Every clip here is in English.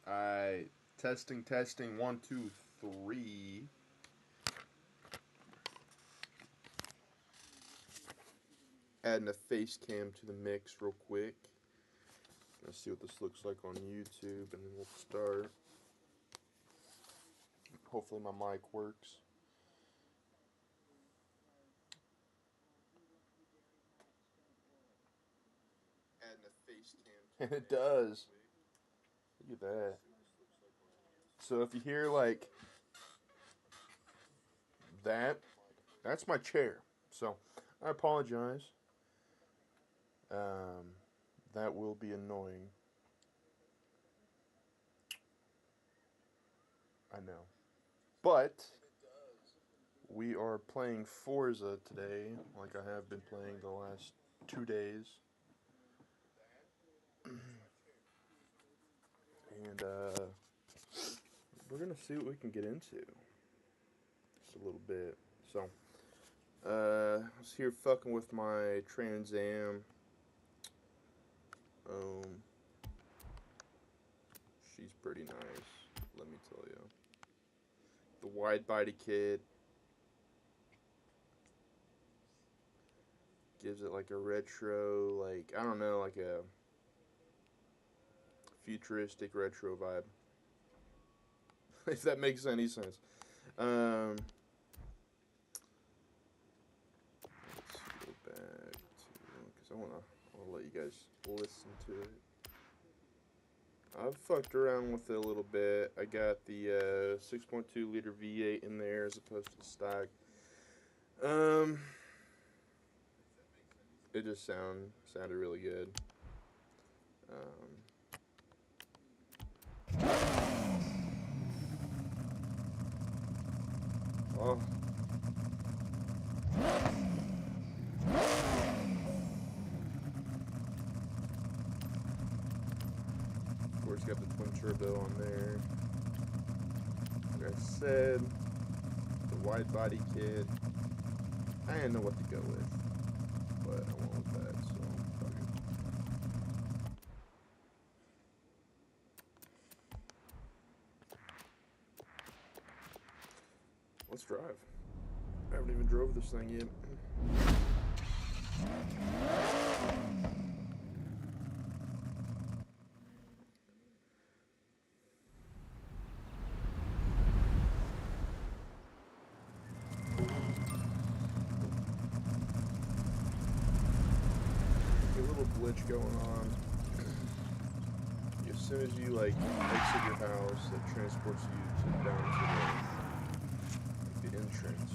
Alright, testing, 1, 2, 3. Adding a face cam to the mix real quick. Let's see what this looks like on YouTube, and then we'll start. Hopefully my mic works. Adding a face cam. And it does. Look at that. So if you hear like that, that's my chair. So I apologize. That will be annoying. I know. But we are playing Forza today, like I have been playing the last 2 days. And we're gonna see what we can get into. Just a little bit. So I was here fucking with my Trans Am. She's pretty nice, let me tell you. The wide body kit gives it like a retro, like, I don't know, like a futuristic retro vibe. If that makes any sense. Let's go back to, because I wanna let you guys listen to it. I've fucked around with it a little bit. I got the 6.2 liter V8 in there as opposed to the stock. It just sounded really good. Oh. Of course, got the twin turbo on there. Like I said, the wide body kit. I didn't know what to go with, but I went with that, so fuck it. Let's drive. I haven't even drove this thing yet. A little glitch going on. As soon as you like exit your house, it transports you down to the entrance.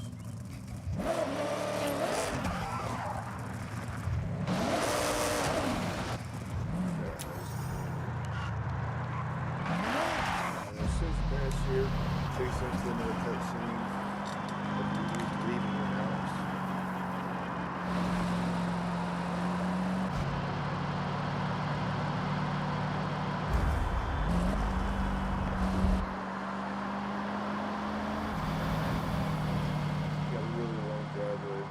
And as soon as you pass here, it takes into another cutscene of you leaving your house. Got a really long driveway.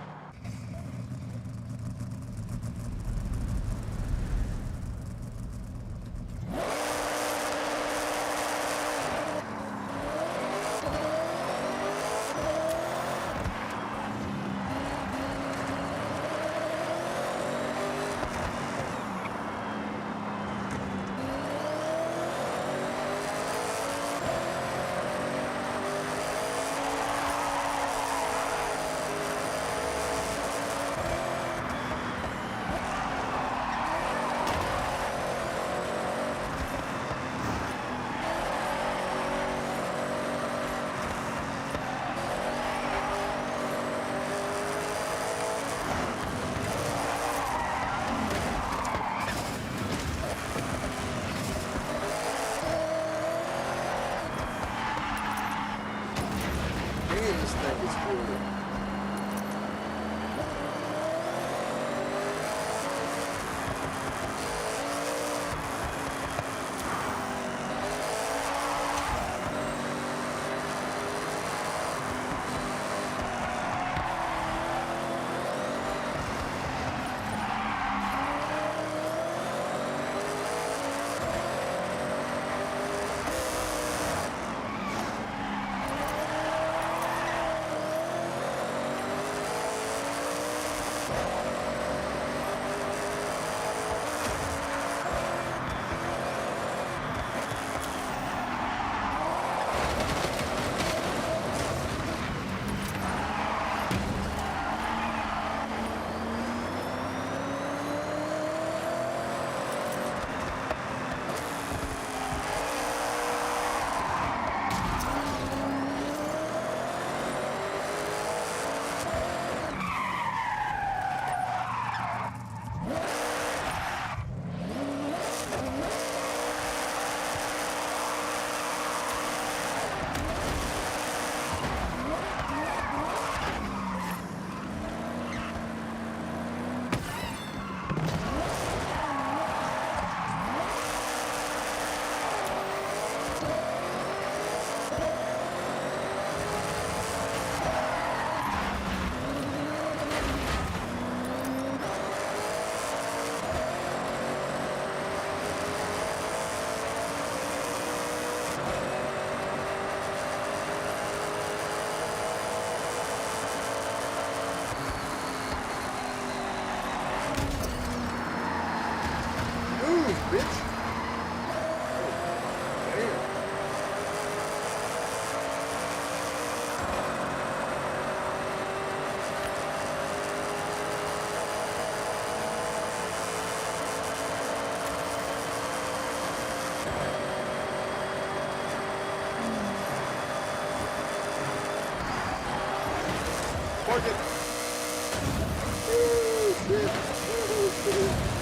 This thing is cool. Park it! Oh, shit. Oh, shit.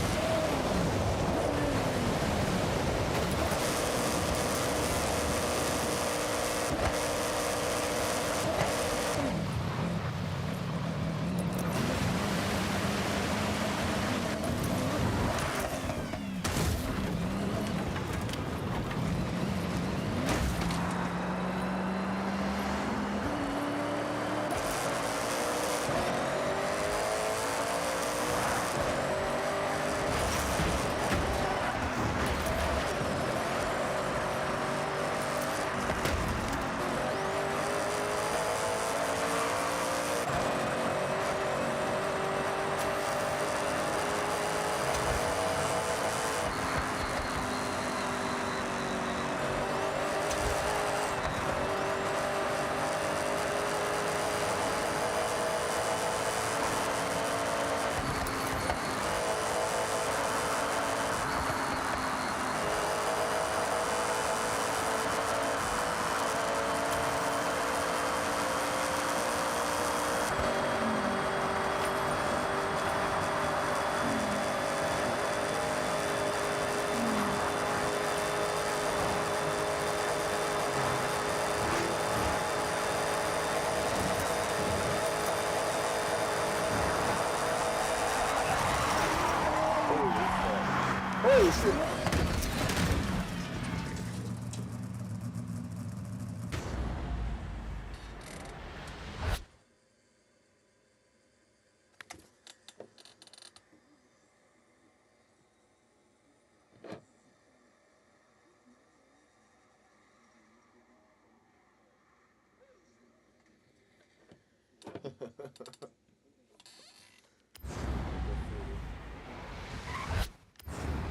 Holy shit!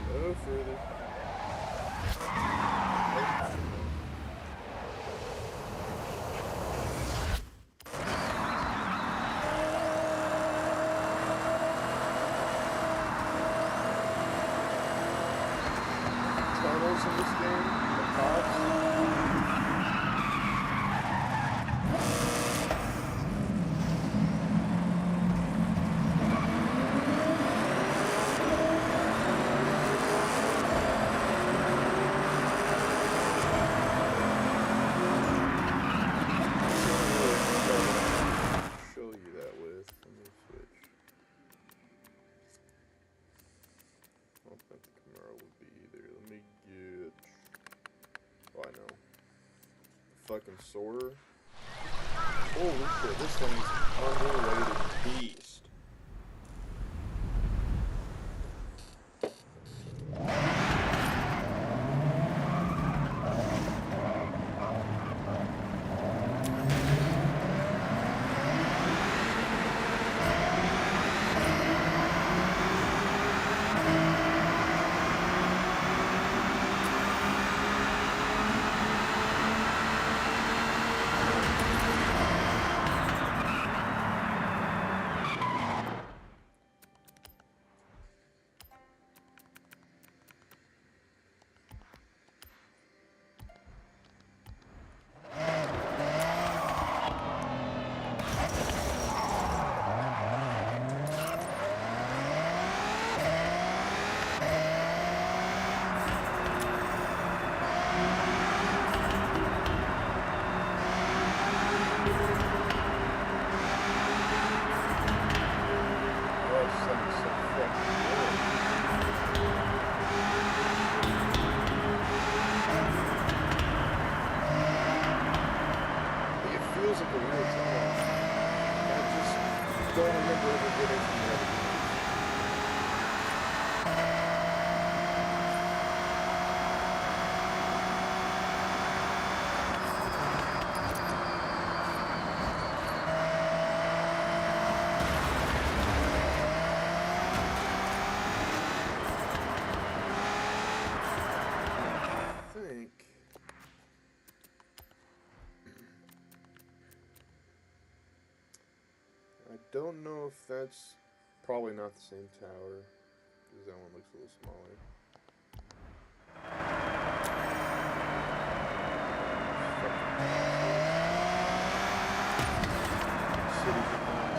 Go further. Tunnels in this game, the cops. Show you that with. Let me switch. I don't think the Camaro would be either. Let me get. Oh, I know. Fucking sorter. Holy shit, this thing's underrated beast. Feels like a real tunnel. I just don't remember ever getting from the other games. I don't know if that's probably not the same tower, because that one looks a little smaller. Cities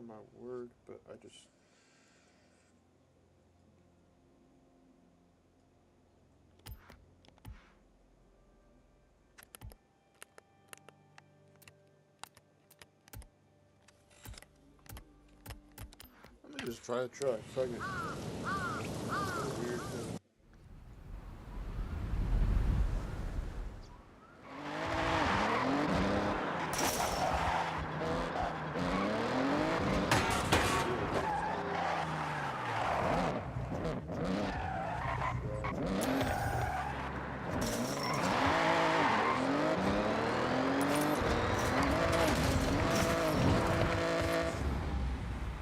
my work, but I just... Let me just try the truck. Fuck it. Weird thing.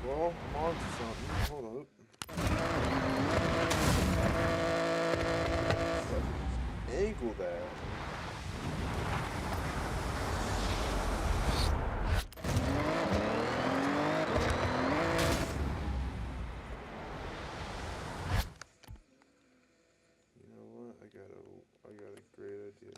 Well, I'm on to something. Hold up. Angle that. You know what? I got a great idea.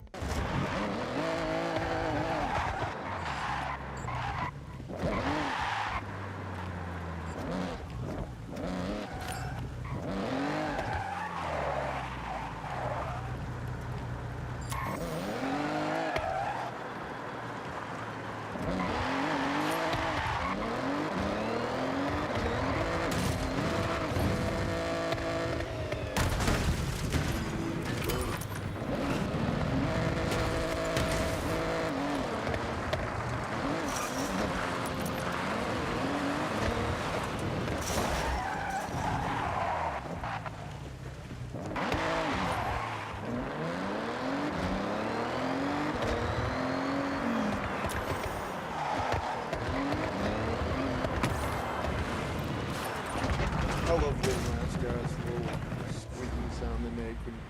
I love little nice guys, little squeaking sound they make when you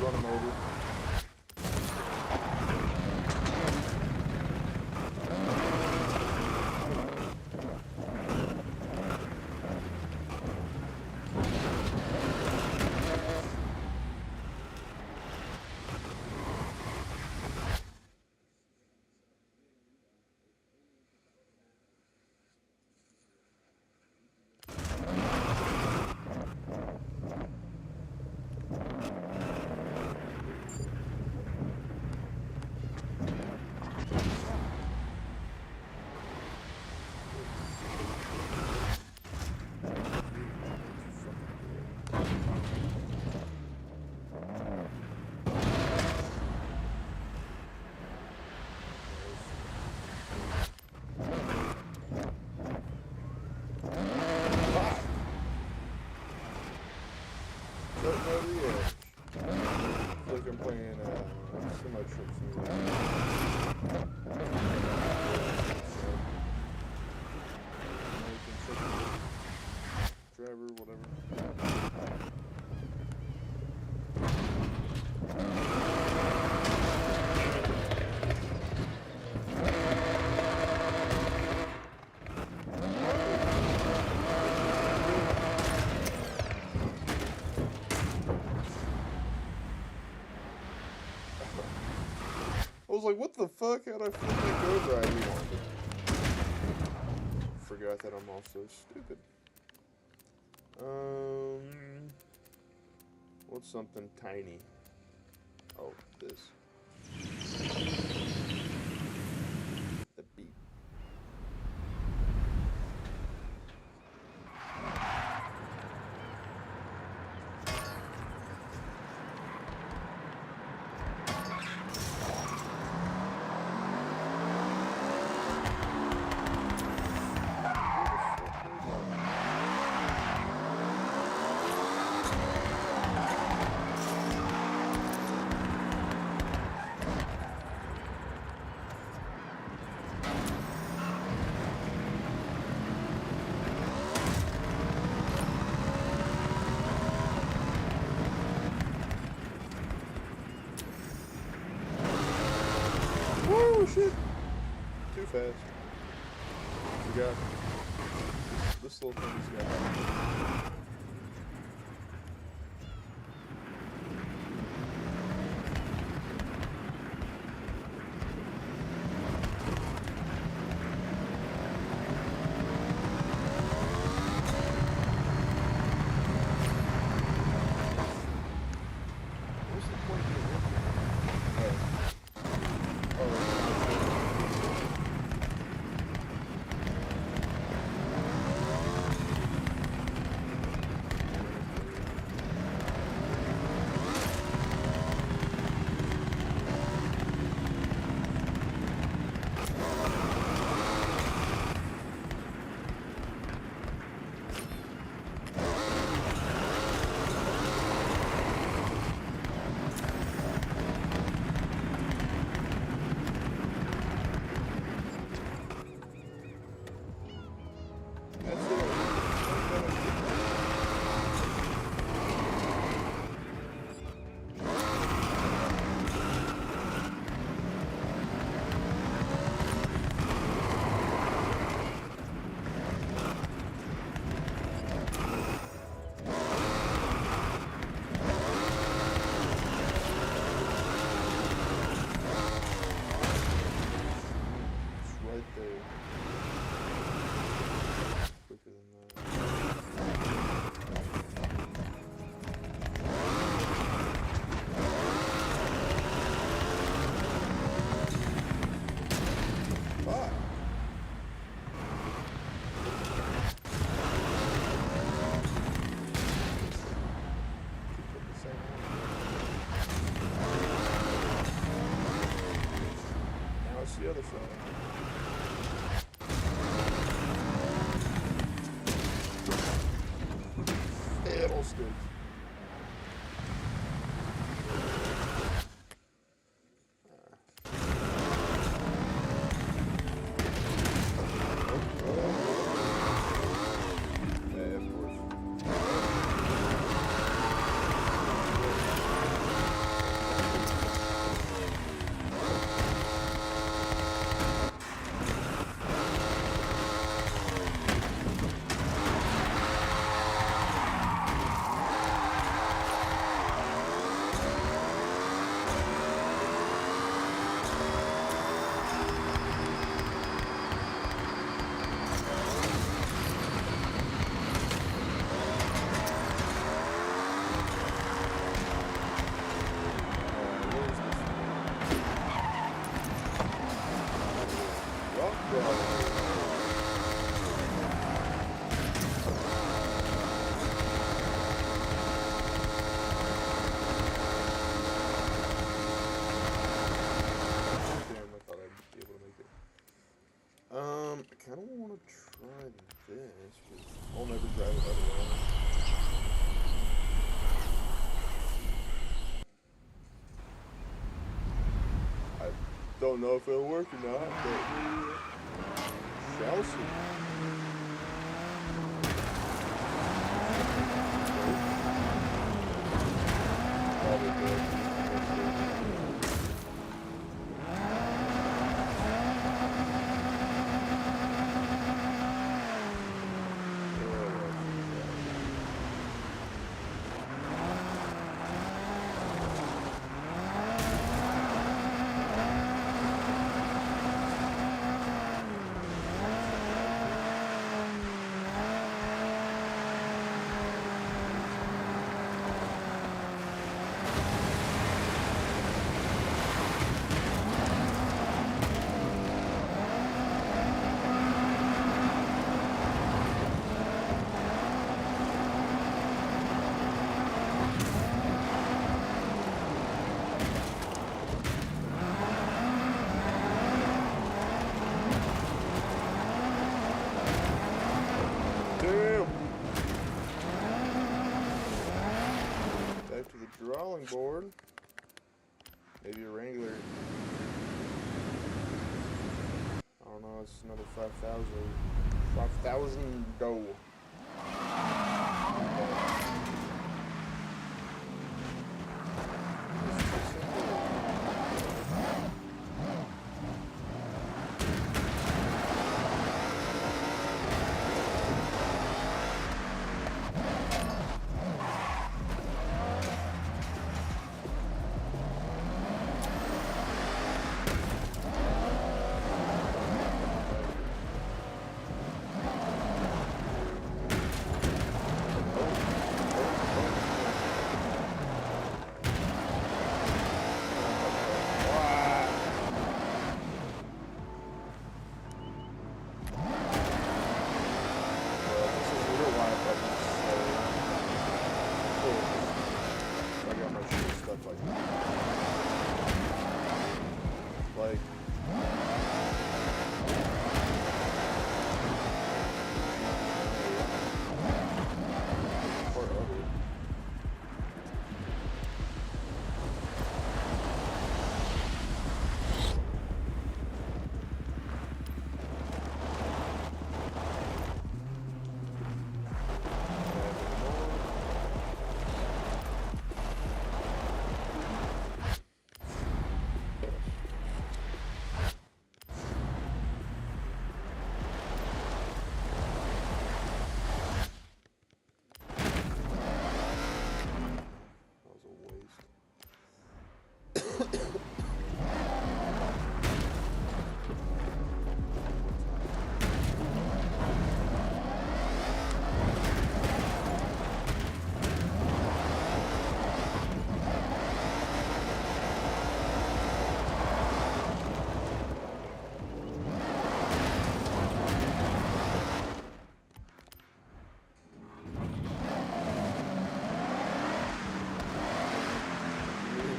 run them over. Like I'm playing semi-truck simulator. Driver, whatever. I was like, what the fuck? How'd I freaking go driving on it? Forgot that I'm also stupid. What's something tiny? Oh, this. The beat. Oh shit! Too fast. Forgot. This little thing's got. the other side. Fiddlesticks. I kind of want to try this, because I'll never drive it otherwise. I don't know if it'll work or not, but we shall see. Probably good. Drawing board. Maybe a Wrangler. I don't know, it's another 5,000. 5,000 go.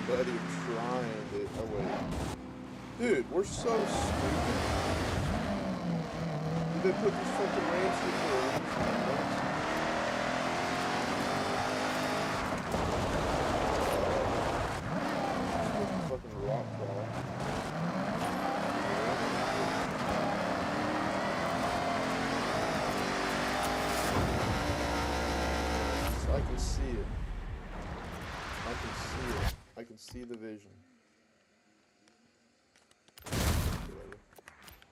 Buddy trying it. Oh wait. Dude, we're so stupid. Did they put these fucking ramps here for a reason? Fucking rock wall. So I can see it. I can see it. I can see the vision.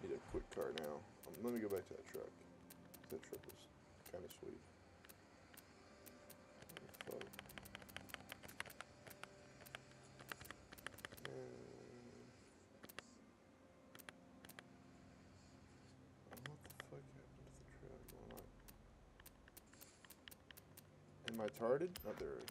Need a quick car now. Let me go back to that truck. That truck was kind of sweet. What the fuck happened to the truck? Am I tarded? Oh, there.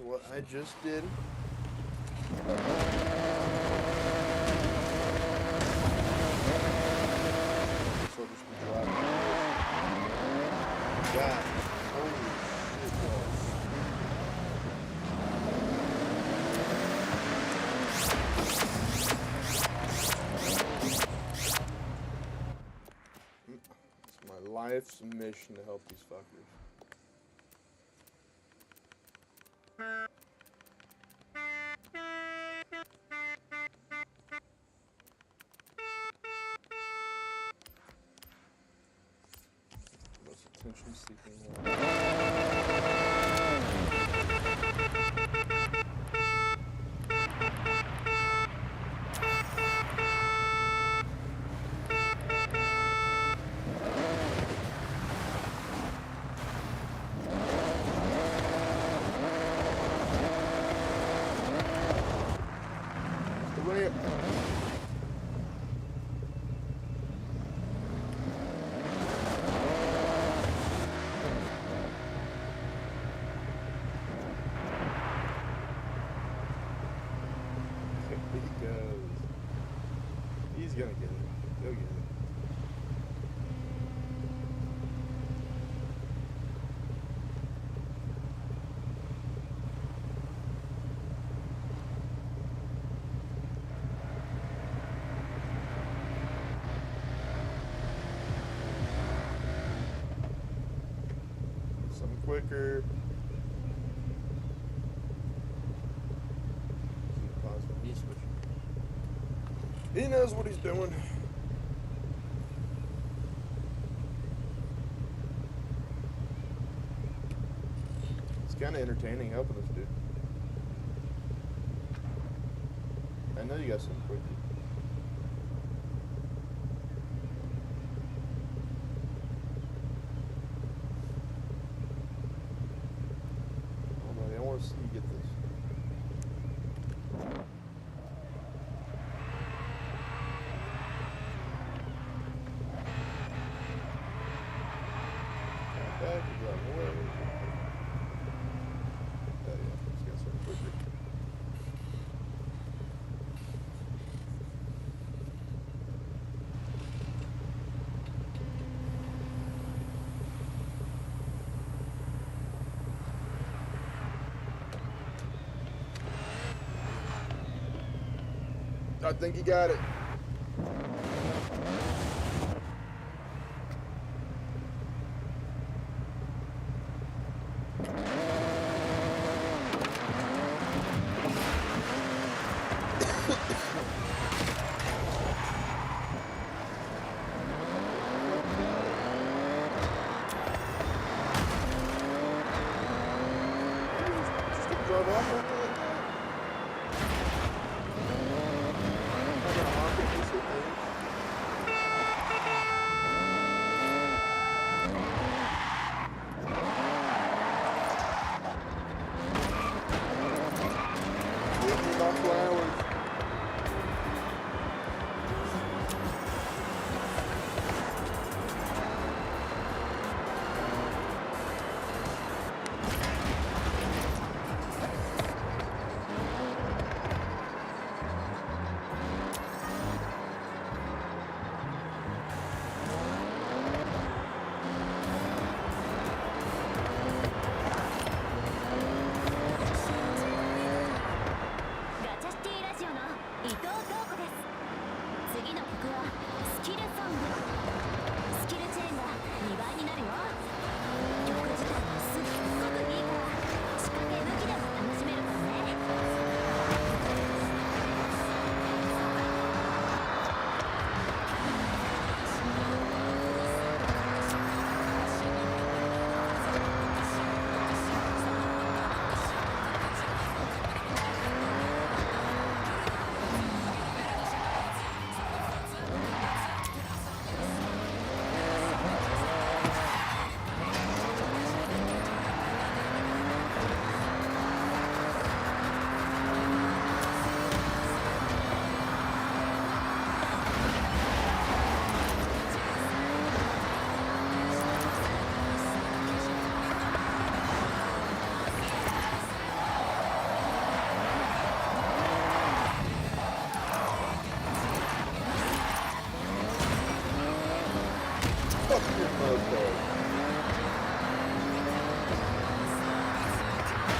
What I just did. So just drive. God, holy shit, guys. It's my life's mission to help these fuckers. Attention-seeking one. The ramp. He's gonna get it. He'll get it. Something quicker. He knows what he's doing. It's kind of entertaining helping this dude. I know you got something quick. Hold on, I want to see you get this. I think he got it.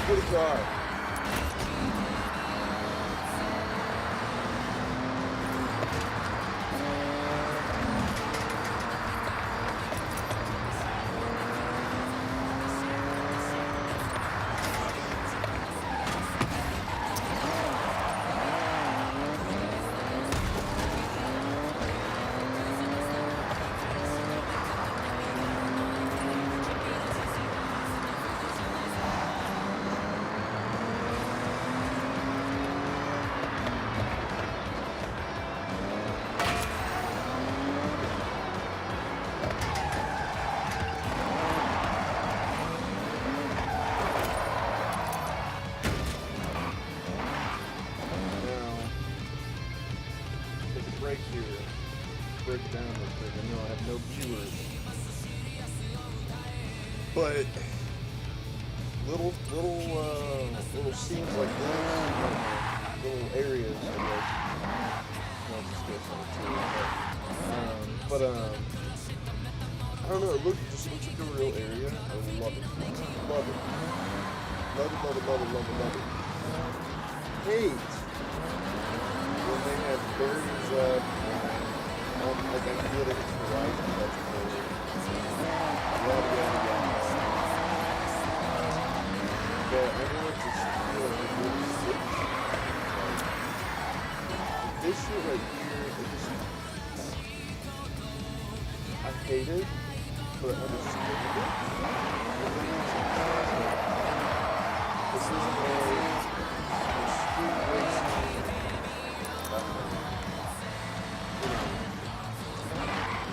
Good car. Break here. Break it down real quick. I know I have no viewers. But little scenes like this, little areas, I guess. Not just this one too, but I don't know. It just looks like a real area. I love it. Love it. Love it. Love it. Love it. Love it. Love it. Hate when they have berries up, like I feel like it's horizon, that's cool. Yada, yada, yada. But everyone just feel like it really sits. Like, this shit right here, it just, I hate it, but I understand it. This isn't a street racing.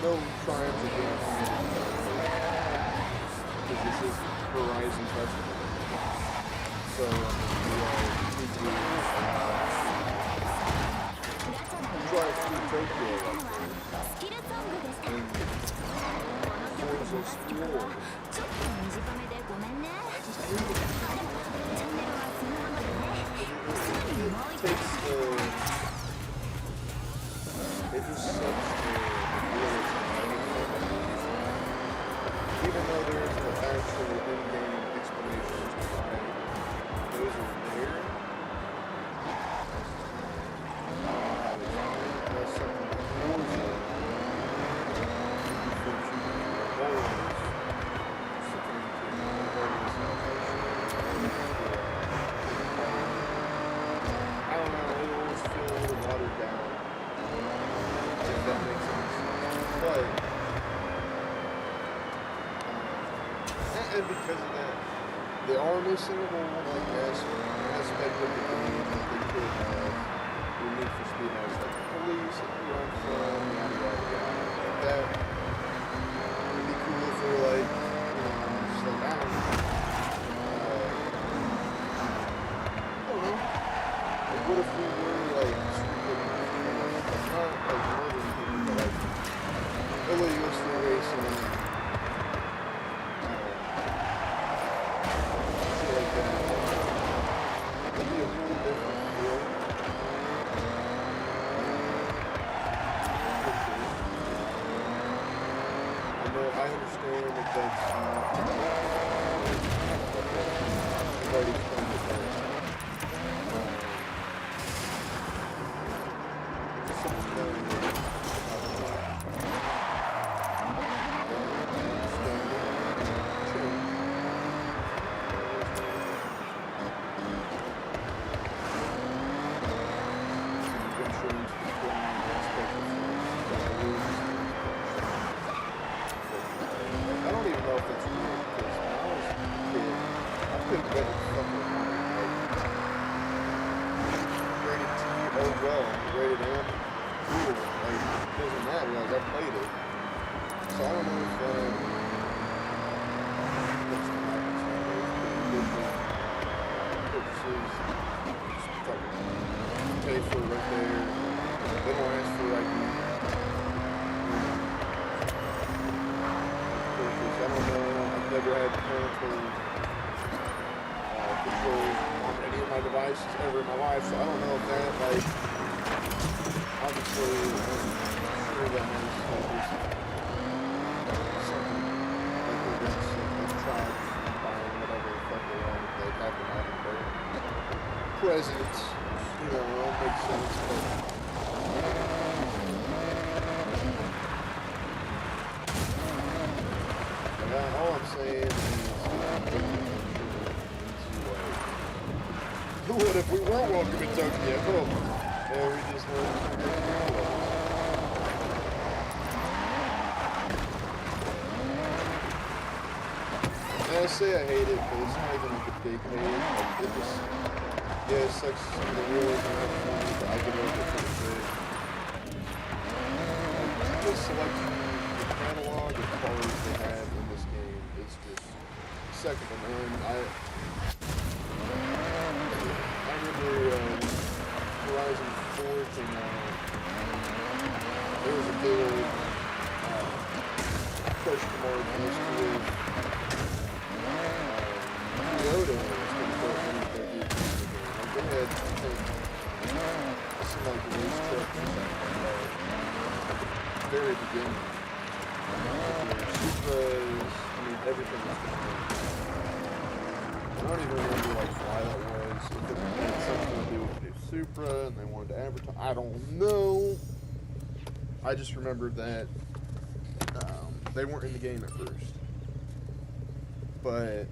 No crimes are being committed because this is Horizon Festival. So we drive through Tokyo like this and Forza Explore. It just sucks even though there is no actual in-game explanation as to why those are there. That's something that Forza, I don't know, it always feels a little watered down, if that makes any sense. But and because of that, they are missing a whole aspect of the game that they could have. Your Need for Speed has like police that you run from, yada yada yada. Like that would be cool if they're like, just like I don't know. I don't know. Like what if we were like stupid enough, not like murdering people, but like illegal street racing. I understand that that's I've already explained it there. Just something that rated M, cool, like, doesn't matter, like, I played it. So I don't know if, what's going to happen, so purchases, just fucking pay for it right there, they don't ask for ID. Purchase, I don't know, I've never had parental controls on any of my devices ever in my life, so I don't know if that, like, obviously, I'm sure that has something like events that they've tried buying whatever the fuck they want. They have them out in their presence. It makes sense, but yeah, all I'm saying is what if we weren't welcome in Tokyo? Yeah, we just learned to figure it out. I say I hate it, but it's not even like a big hate. Like, it just, yeah, it sucks some of the wheels and everything, but I get over it pretty quick. Like, the selection, the catalog of cars they have in this game is just second to none. I remember Horizon 4 came out. There was a big old question mark as to if Toyota was going to put any of their vehicles in the game. Like they had, I think, some like race trucks or something like that at the very beginning. Supras, I mean, everything was different. I don't even remember like why that was. If it had something to do with the new Supra and they wanted to advertise, I don't know. I just remember that they weren't in the game at first, but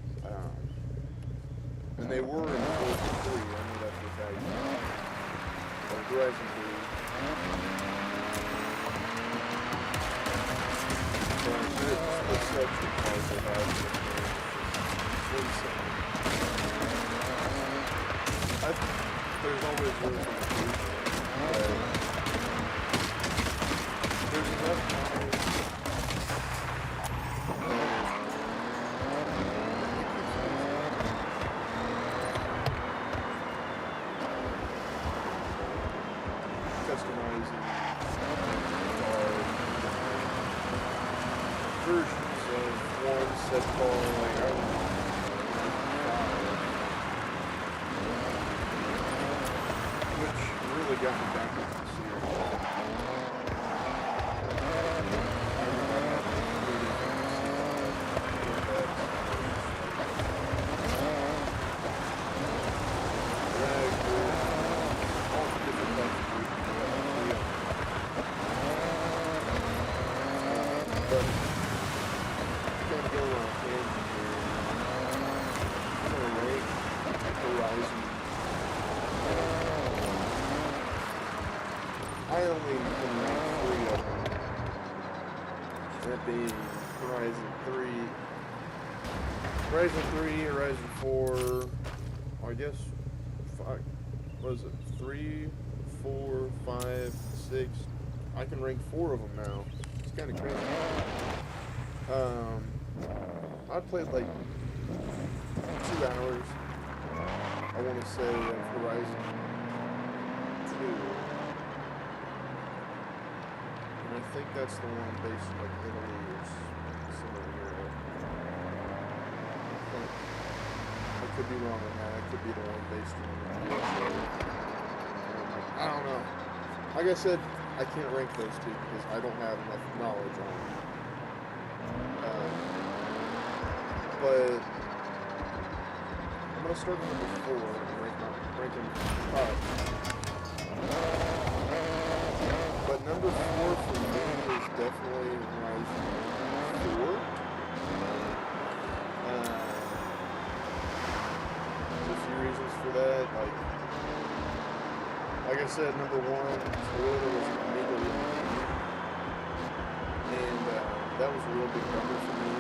and they were in Forza 3. I know that for a fact. Or Horizon 3. But the selection of cars they have in the game is insane. There's always room for improvement, but there's enough cars. Customizing versions of one set car, like I don't know. Which really got me back into the series. All the different types of but kind of go on a tangent here. I'm gonna rate Horizon Horizon 3, Horizon 4, I guess, five, what is it, 3, 4, 5, 6, I can rank 4 of them now. It's kind of crazy. Um, I played like 2 hours, I want to say, of Horizon 2, and I think that's the one based in like Italy or somewhere in Europe. I could be wrong on that. It could be the one based in the USA. I don't know. Like I said, I can't rank those two because I don't have enough knowledge on them. But I'm gonna start with number 4 and rank them up. But number 4 for me is definitely Horizon 4. There's a few reasons for that. Like I said, number 1, Toyota was immediately on me, and that was a real big number for me.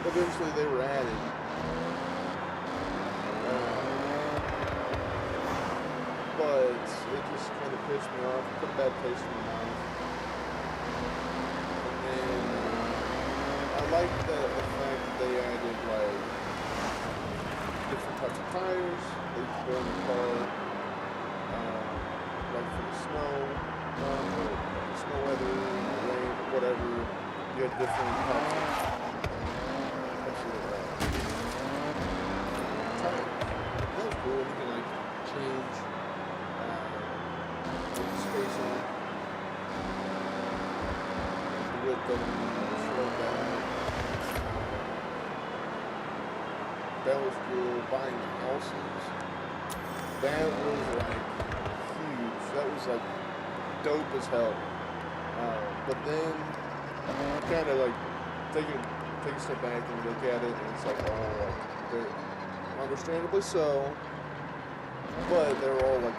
Eventually, they were added. But it just kind of pissed me off, put a bad taste in my mouth. And then I liked the fact that they added like different types of tires that you could go in the car, like for the snow, or the snow weather, the rain, whatever. You had different types of tires. That was cool. You can like change spacing, the width of them, slow down. That was cool. Buying houses, that was like huge. That was like dope as hell. But then kind of like take a step back and look at it, and it's like, oh, they're understandably so, but they're all like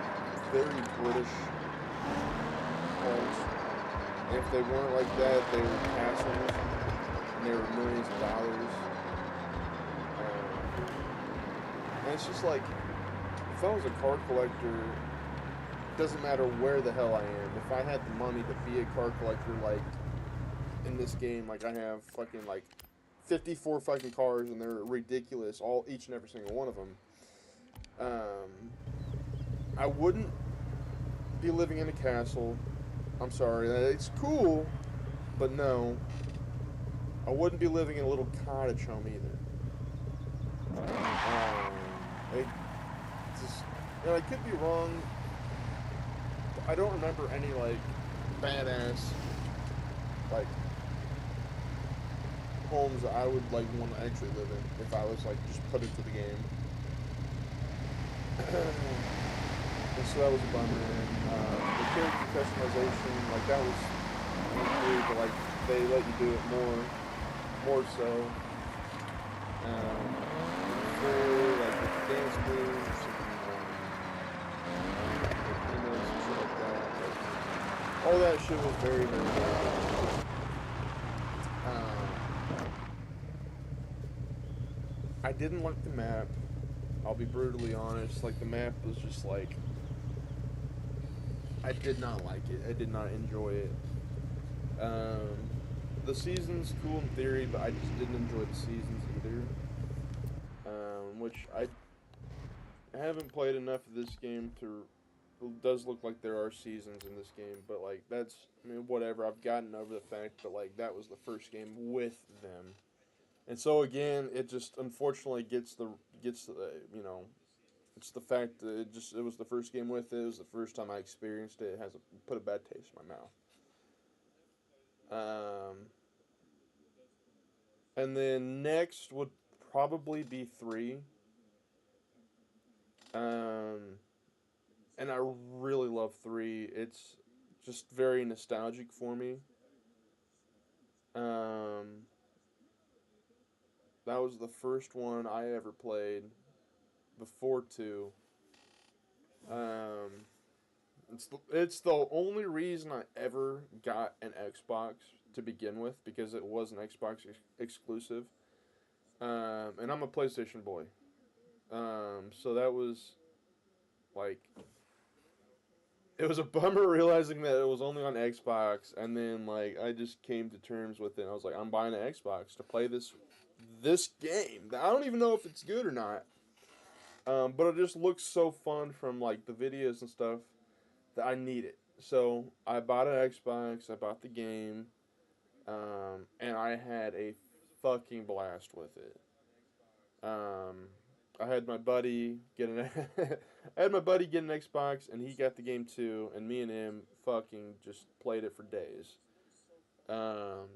very British homes. And if they weren't like that, they were castles, and they were millions of dollars. And it's just like, if I was a car collector, it doesn't matter where the hell I am. If I had the money to be a car collector, like in this game, like I have fucking like 54 fucking cars, and they're ridiculous, each and every single one of them. I wouldn't be living in a castle. I'm sorry, it's cool, but no. I wouldn't be living in a little cottage home either. It just, I could be wrong. I don't remember any like badass like homes that I would like want to actually live in if I was like just put into the game. And so that was a bummer. The character customization, like that was cool, but like they let you do it more so. For like the dance moves and shit like that. Like, all that shit was very, very, very good. I didn't like the map. I'll be brutally honest. Like the map was just like, I did not like it. I did not enjoy it. The season's cool in theory, but I just didn't enjoy the seasons either. Which I haven't played enough of this game to. It does look like there are seasons in this game, but like that's, I mean, whatever. I've gotten over the fact that like that was the first game with them, and so again, it just unfortunately gets the it's the fact that it was the first game with it. It was the first time I experienced it. It has put a bad taste in my mouth. And then next would probably be 3. Um, and I really love 3. It's just very nostalgic for me. Um, that was the first one I ever played before 2. Um, It's the only reason I ever got an Xbox to begin with because it was an Xbox exclusive, and I'm a PlayStation boy. So that was like it was a bummer realizing that it was only on Xbox, and then like I just came to terms with it. I was like, I'm buying an Xbox to play this game. I don't even know if it's good or not, but it just looks so fun from like the videos and stuff that I need it. So I bought an Xbox. I bought the game, and I had a fucking blast with it. Um, I had my buddy get an I had my buddy get an Xbox, and he got the game too, and me and him fucking just played it for days. Um,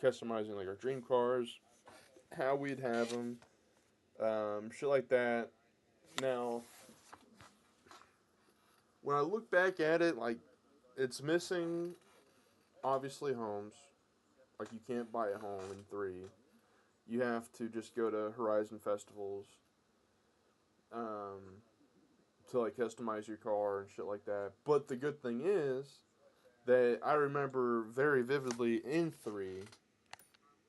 Customizing like our dream cars, how we'd have them, shit like that. Now, when I look back at it, like it's missing obviously homes. Like you can't buy a home in three. You have to just go to Horizon festivals um, to like customize your car and shit like that. But the good thing is that I remember very vividly in three,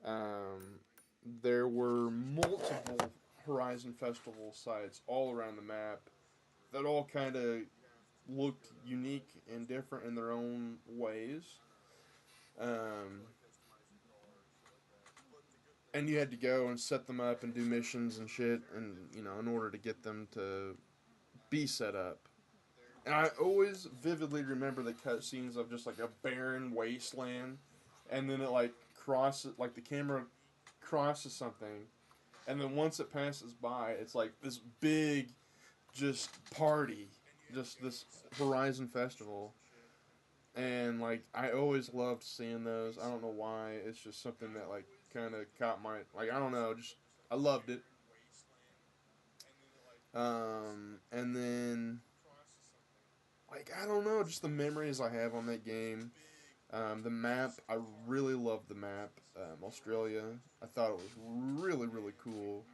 um, there were multiple Horizon festival sites all around the map that all kind of looked unique and different in their own ways. Um, and you had to go and set them up and do missions and shit, and in order to get them to be set up. And I always vividly remember the cutscenes of just like a barren wasteland, and then it like crosses, like the camera crosses something, and then once it passes by, it's like this big, just party, just this Horizon Festival. And like I always loved seeing those. I don't know why. It's just something that like kind of caught my like I don't know. Just I loved it. And then like I don't know, just the memories I have on that game. The map, I really loved the map. Australia, I thought it was really really cool.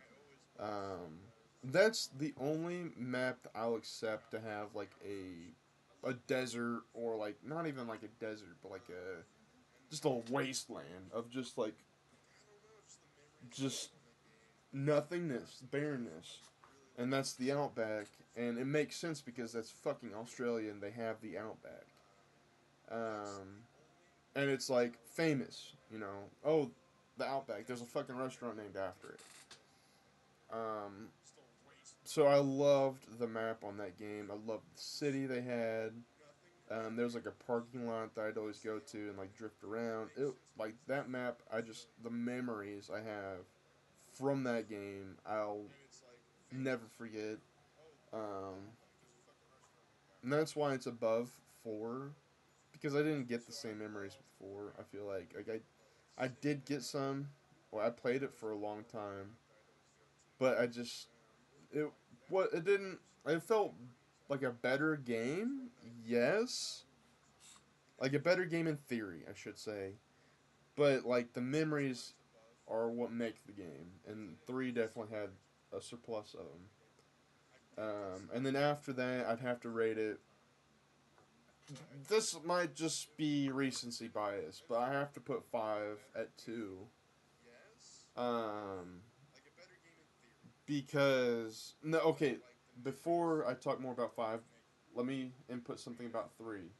Um, that's the only map that I'll accept to have like a desert or like not even like a desert, but like a just a wasteland of just like just nothingness, barrenness. And that's the outback, and it makes sense because that's fucking Australia, and they have the outback. Um, and it's like famous, Oh, the Outback. There's a fucking restaurant named after it. Um, so I loved the map on that game. I loved the city they had. There was like a parking lot that I'd always go to and like drift around. It like that map. The memories I have from that game. I'll never forget. Um, and that's why it's above four because I didn't get the same memories with four. I feel like I did get some. Well, I played it for a long time, but it what it didn't. It felt like a better game. Yes, like a better game in theory, I should say. But like the memories are what make the game, and three definitely had a surplus of them. And then after that, I'd have to rate it. This might just be recency bias, but I have to put five at two. Um, because no, okay. Before I talk more about five, let me input something about three.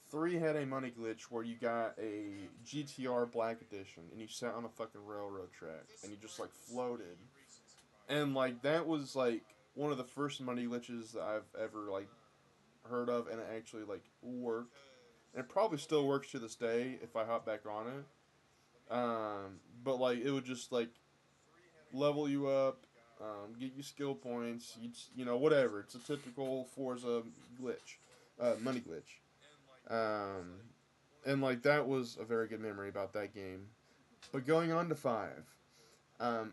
Three had a money glitch where you got a GTR Black Edition and you sat on a fucking railroad track and you just like floated, and like that was like one of the first money glitches that I've ever like heard of, and it actually like worked. And it probably still works to this day if I hop back on it. But like it would just like level you up, get you skill points, whatever. It's a typical Forza glitch, money glitch. Um, and like that was a very good memory about that game. But going on to five,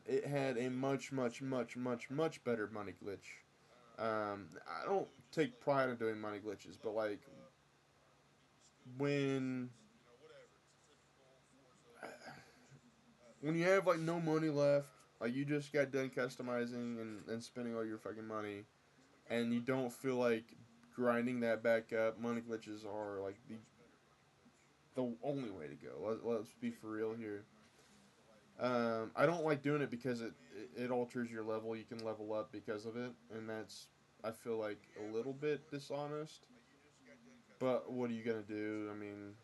it had a much, much, much, much, much better money glitch. I don't take pride in doing money glitches, but like when when you have like no money left, like you just got done customizing and spending all your fucking money, and you don't feel like grinding that back up. Money glitches are like the only way to go. Let's be for real here. I don't like doing it because it alters your level. You can level up because of it, and that's I feel like a little bit dishonest. But what are you gonna do? I mean,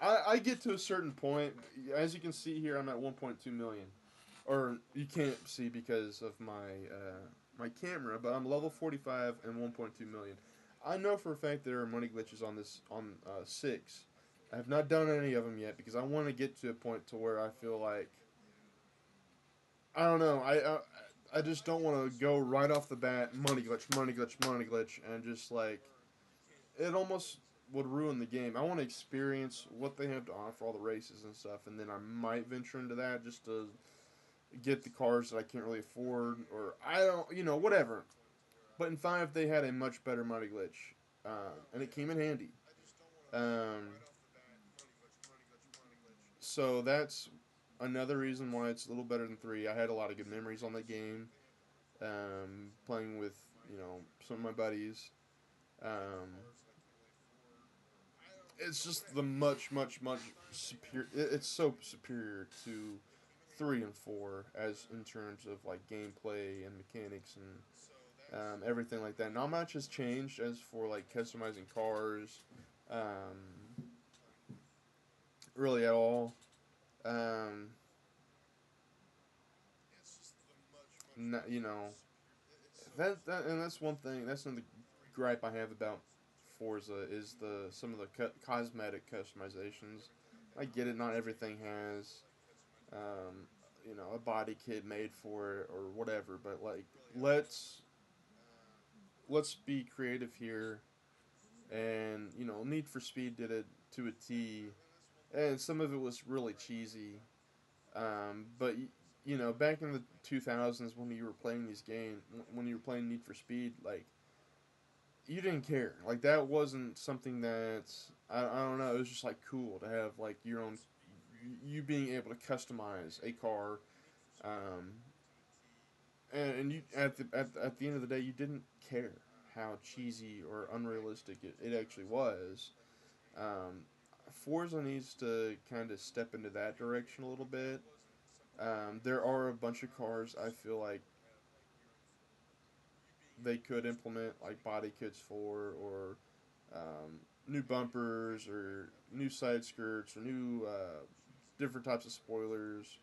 I get to a certain point. As you can see here, I'm at 1.2 million. Or you can't see because of my camera, but I'm level 45 and 1.2 million. I know for a fact there are money glitches on this on six. I have not done any of them yet because I want to get to a point to where I feel like I don't know. I just don't want to go right off the bat money glitch, money glitch, money glitch, and just like it almost would ruin the game. I want to experience what they have to offer, all the races and stuff, and then I might venture into that just to get the cars that I can't really afford, or I don't, whatever. But in five, they had a much better money glitch, and it came in handy. Um, so that's another reason why it's a little better than three. I had a lot of good memories on that game, playing with some of my buddies. Um, it's just the much superior. It's so superior to three and four as in terms of like gameplay and mechanics and everything like that. Not much has changed as for like customizing cars, really at all. Um, not, and that's one thing. That's another gripe I have about Forza is the some of the cosmetic customizations. I get it. Not everything has, um, a body kit made for it or whatever. But like, let's let's be creative here. And Need for Speed did it to a T, and some of it was really cheesy. But back in the 2000s when you were playing these games, when you were playing Need for Speed, like you didn't care. Like that wasn't something that I don't know. It was just like cool to have like your own, you being able to customize a car, um, and you at the end of the day you didn't care how cheesy or unrealistic it actually was. Um, Forza needs to kind of step into that direction a little bit. There are a bunch of cars I feel like they could implement like body kits for, or new bumpers, or new side skirts, or new different types of spoilers,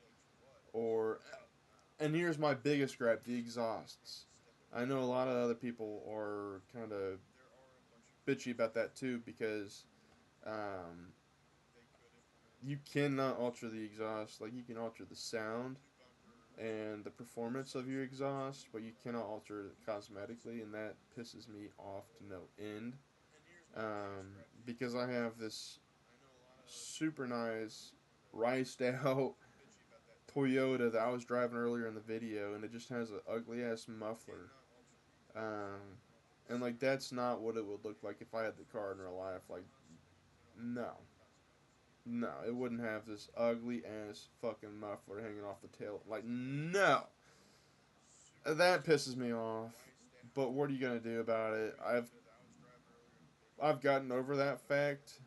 or and here's my biggest gripe: the exhausts. I know a lot of other people are kind of bitchy about that too because um, you cannot alter the exhaust. Like you can alter the sound and the performance of your exhaust, but you cannot alter it cosmetically, and that pisses me off to no end. Because I have this super nice riced out Toyota that I was driving earlier in the video, and it just has an ugly ass muffler. Um, and like that's not what it would look like if I had the car in real life. Like no, no, it wouldn't have this ugly ass fucking muffler hanging off the tail. Like no, that pisses me off. But what are you gonna do about it? I've gotten over that fact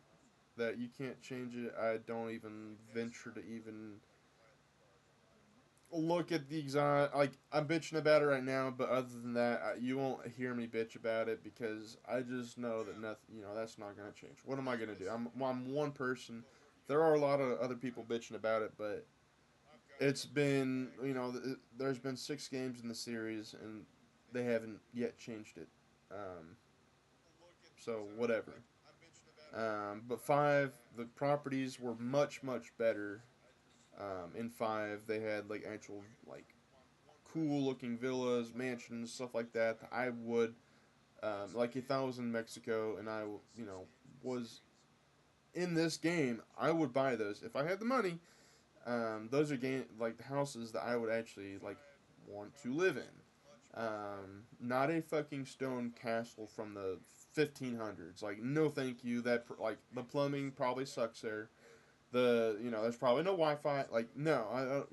that you can't change it. I don't even venture to even look at the exotic. Like I'm bitching about it right now, but other than that, you won't hear me bitch about it because I just know that nothing. That's not gonna change. What am I gonna do? I'm one person. There are a lot of other people bitching about it, but it's been there's been six games in the series and they haven't yet changed it. Um, so whatever. But five, the properties were much better. In five, they had like actual like cool looking villas, mansions, stuff like that. I would like if I was in Mexico and I was in this game, I would buy those if I had the money. Those are game like the houses that I would actually like want to live in. Not a fucking stone castle from the 1500s. Like no, thank you. That like the plumbing probably sucks there. There's probably no Wi-Fi. Like no,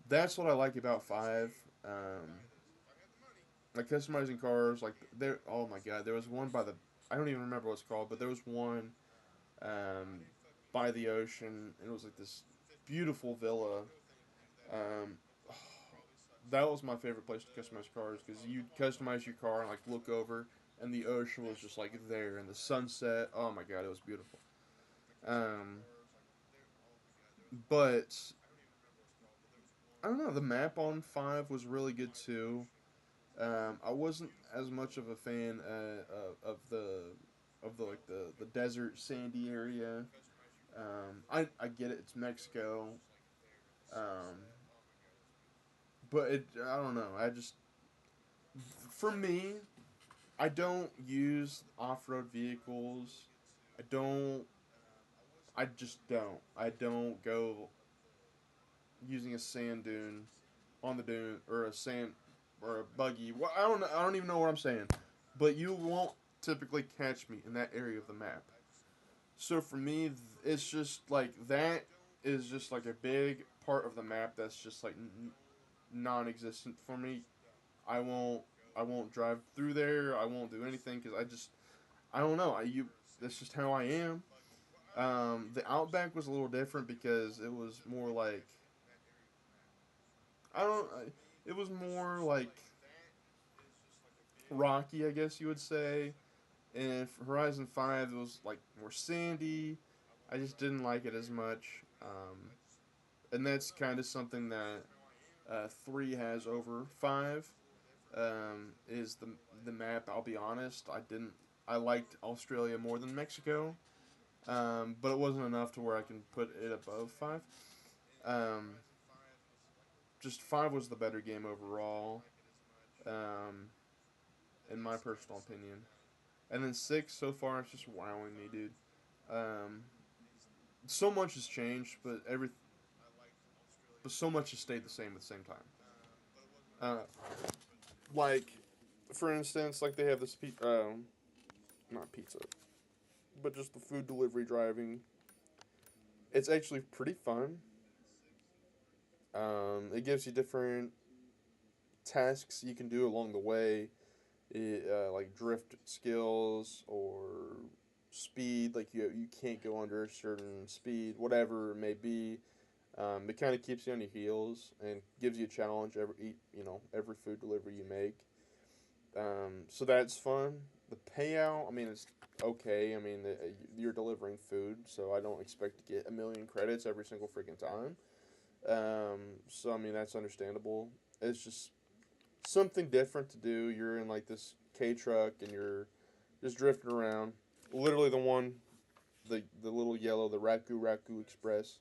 that's what I like about five. Um, like customizing cars. Like there, oh my god, there was one by the, I don't even remember what it's called, but there was one um, by the ocean, and it was like this beautiful villa. Um, that was my favorite place to customize cars because you customize your car and like look over, and the ocean was just like there, and the sunset. Oh my god, it was beautiful. Um, but I don't know. The map on five was really good too. I wasn't as much of a fan of the like the desert sandy area. I get it. It's Mexico. Um, but I don't know. I just for me, I don't use off road vehicles. I don't. I just don't. I don't go using a sand dune on the dune or a sand or a buggy. Well, I don't. I don't even know what I'm saying. But you won't typically catch me in that area of the map. So for me, it's just like that is just like a big part of the map that's just like non-existent for me. I won't. I won't drive through there. I won't do anything because I just. I don't know. That's just how I am. The Outback was a little different because it was more like I don't. It was more like rocky, I guess you would say. And for Horizon 5, it was like more sandy. I just didn't like it as much. And that's kind of something that 3 has over 5. Is the map? I'll be honest. I didn't. I liked Australia more than Mexico, but it wasn't enough to where I can put it above 5. Um, just 5 was the better game overall, um, in my personal opinion. And then 6 so far it's just wowing me, dude. Um, so much has changed, but so much has stayed the same at the same time. Like, for instance, like they have this not pizza, but just the food delivery driving. It's actually pretty fun. It gives you different tasks you can do along the way, like drift skills or speed. Like you can't go under a certain speed, whatever it may be. It kind of keeps you on your heels and gives you a challenge every food delivery you make. So that's fun. The payout, I mean, it's okay. I mean, you're delivering food, so I don't expect to get a million credits every single freaking time. So I mean, that's understandable. It's just something different to do. You're in like this K truck and you're just drifting around. Literally the little yellow, the Raku Express.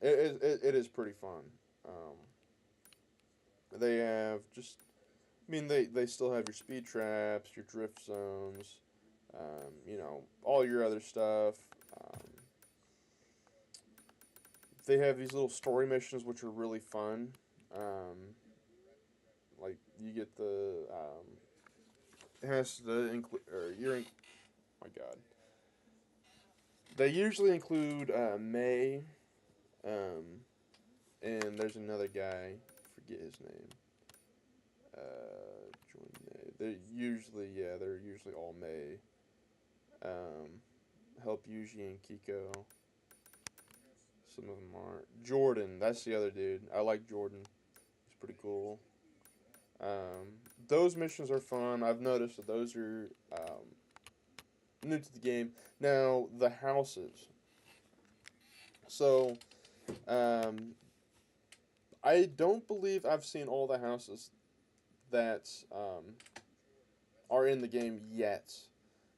It is pretty fun. They have just I mean, they still have your speed traps, your drift zones, all your other stuff. Um, they have these little story missions which are really fun. Um, like you get it has to include, or my God. They usually include May, um, and there's another guy, forget his name. Join May. They're usually all May. Um, help Yuji and Kiko. Some of them aren't. Jordan, that's the other dude. I like Jordan. He's pretty cool. Those missions are fun. I've noticed that those are new to the game. Now the houses. So, um, I don't believe I've seen all the houses that are in the game yet,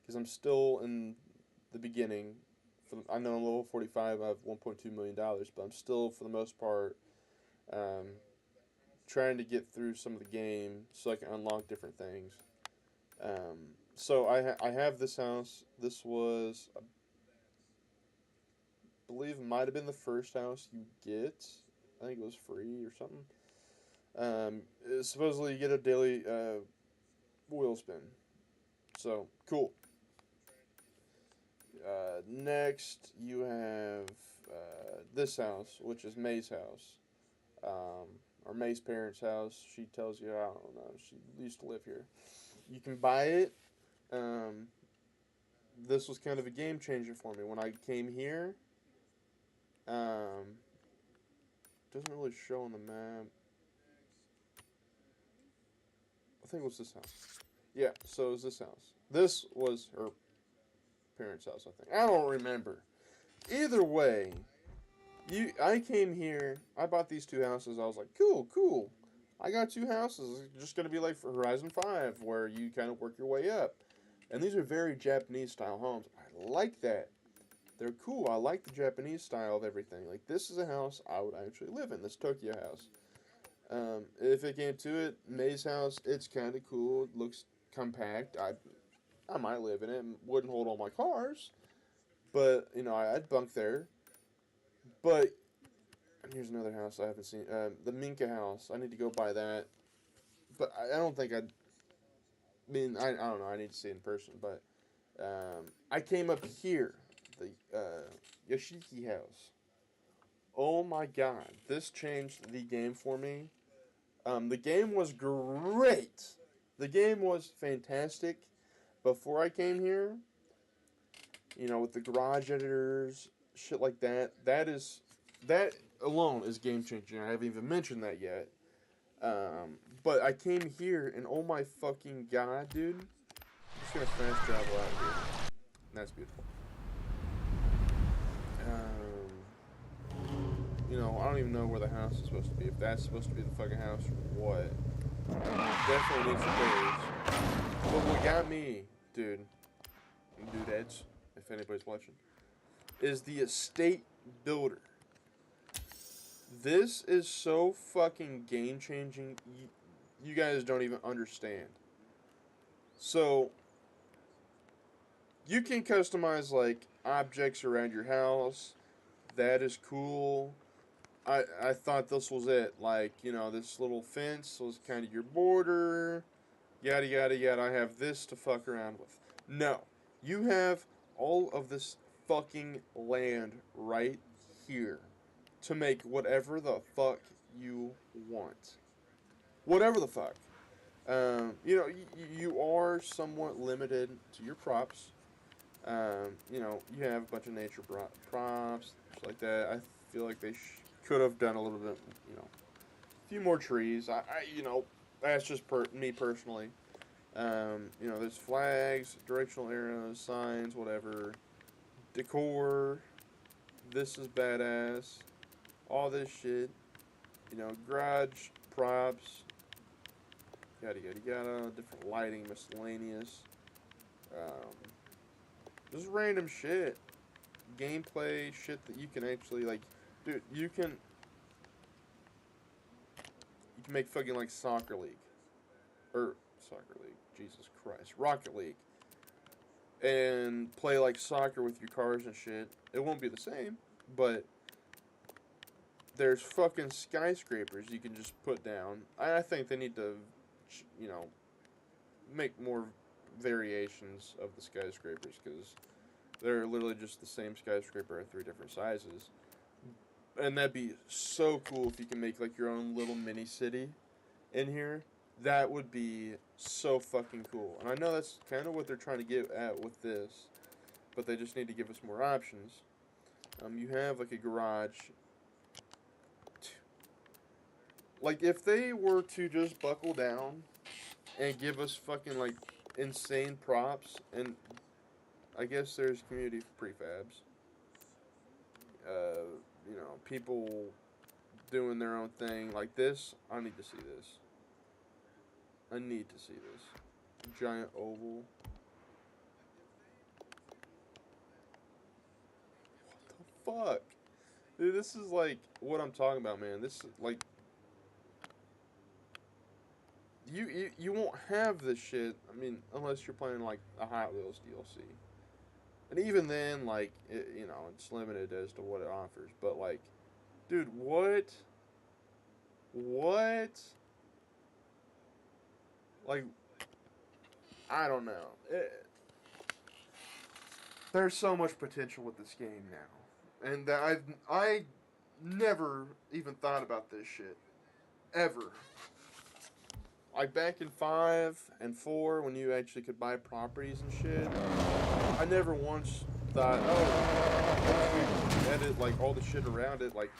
because I'm still in the beginning. I know I'm level 45. I have $1.2 million, but I'm still, for the most part, um, trying to get through some of the game so I can unlock different things. So I have this house. This was, I believe, it might have been the first house you get. I think it was free or something. Supposedly you get a daily wheel spin. So cool. Next you have this house, which is May's house. Um, or May's parents' house. She tells you, I don't know, she used to live here. You can buy it. Um, this was kind of a game changer for me when I came here. Um, doesn't really show on the map. I think it was this house. Yeah, so it was this house. This was her parents' house, I think. I don't remember. Either way, I came here. I bought these two houses. I was like, cool, cool. I got two houses. It's just gonna be like for Horizon 5, where you kind of work your way up. And these are very Japanese style homes. I like that. They're cool. I like the Japanese style of everything. Like this is a house I would actually live in. This Tokyo house. If it came to it, May's house, it's kind of cool. It looks compact. I might live in it. Wouldn't hold all my cars, but you know I'd bunk there. But here's another house I haven't seen. The Minka house. I need to go buy that. But I don't think I'd. I mean, I don't know. I need to see it in person. But I came up here, the Yoshiki house. Oh my god, this changed the game for me. The game was great. The game was fantastic before I came here. You know, with the garage editors, shit like that. That alone is game changing. I haven't even mentioned that yet. But I came here and oh my fucking god, dude! I'm just gonna fast travel out here. That's beautiful. You know, I don't even know where the house is supposed to be. If that's supposed to be the fucking house or what. Definitely needs repairs. But what got me, dude, dudettes, if anybody's watching, is the estate builder. This is so fucking game changing. You guys don't even understand. So you can customize like objects around your house. That is cool. I thought this was it. Like, you know, this little fence was kind of your border. Yada yada yada. I have this to fuck around with. No. You have all of this fucking land right here to make whatever the fuck you want. Whatever the fuck. You know, you are somewhat limited to your props. You know, you have a bunch of nature props, stuff like that. I feel like they could have done a little bit, you know, a few more trees. You know, that's just me personally. You know, there's flags, directional arrows, signs, whatever. Decor. This is badass. All this shit. You know, garage props. Yada yada yada. Different lighting, miscellaneous. Um, just random shit. Gameplay shit that you can actually like. Dude, you can make fucking like soccer league or soccer league. Jesus Christ, Rocket League, and play like soccer with your cars and shit. It won't be the same, but there's fucking skyscrapers you can just put down. I think they need to, you know, make more variations of the skyscrapers because they're literally just the same skyscraper at 3 different sizes. And that'd be so cool if you can make like your own little mini city in here. That would be so fucking cool. And I know that's kind of what they're trying to get at with this, but they just need to give us more options. You have like a garage. Like if they were to just buckle down and give us fucking like insane props, and I guess there's community prefabs. You know, people doing their own thing like this. I need to see this. I need to see this. Giant oval. What the fuck? Dude, this is like what I'm talking about, man. This like you won't have this shit. I mean, unless you're playing like a Hot Wheels DLC, and even then, like you know, it's limited as to what it offers. But like, dude, what? What? Like, I don't know. There's so much potential with this game now, and I never even thought about this shit ever. Like back in 5 and 4, when you actually could buy properties and shit, I never once thought, oh, edit like all the shit around it. Like,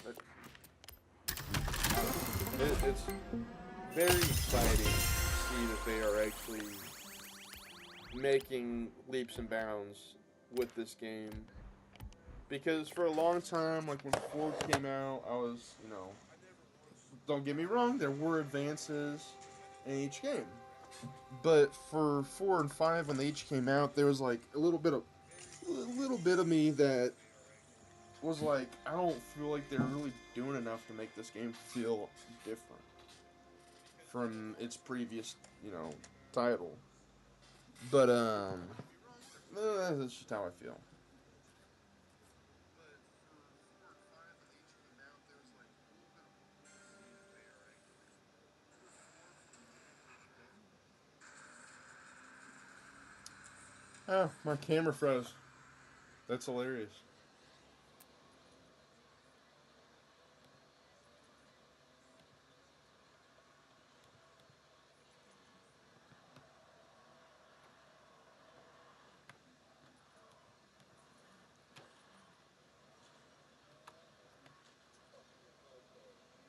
it's very exciting to see that they are actually making leaps and bounds with this game. Because for a long time, like when 4 came out, I was, don't get me wrong, there were advances in each game. But for 4 and 5, when they each came out, there was like a little bit of me that was like, I don't feel like they're really doing enough to make this game feel different from its previous, title. But that's just how I feel. Oh, my camera froze. That's hilarious.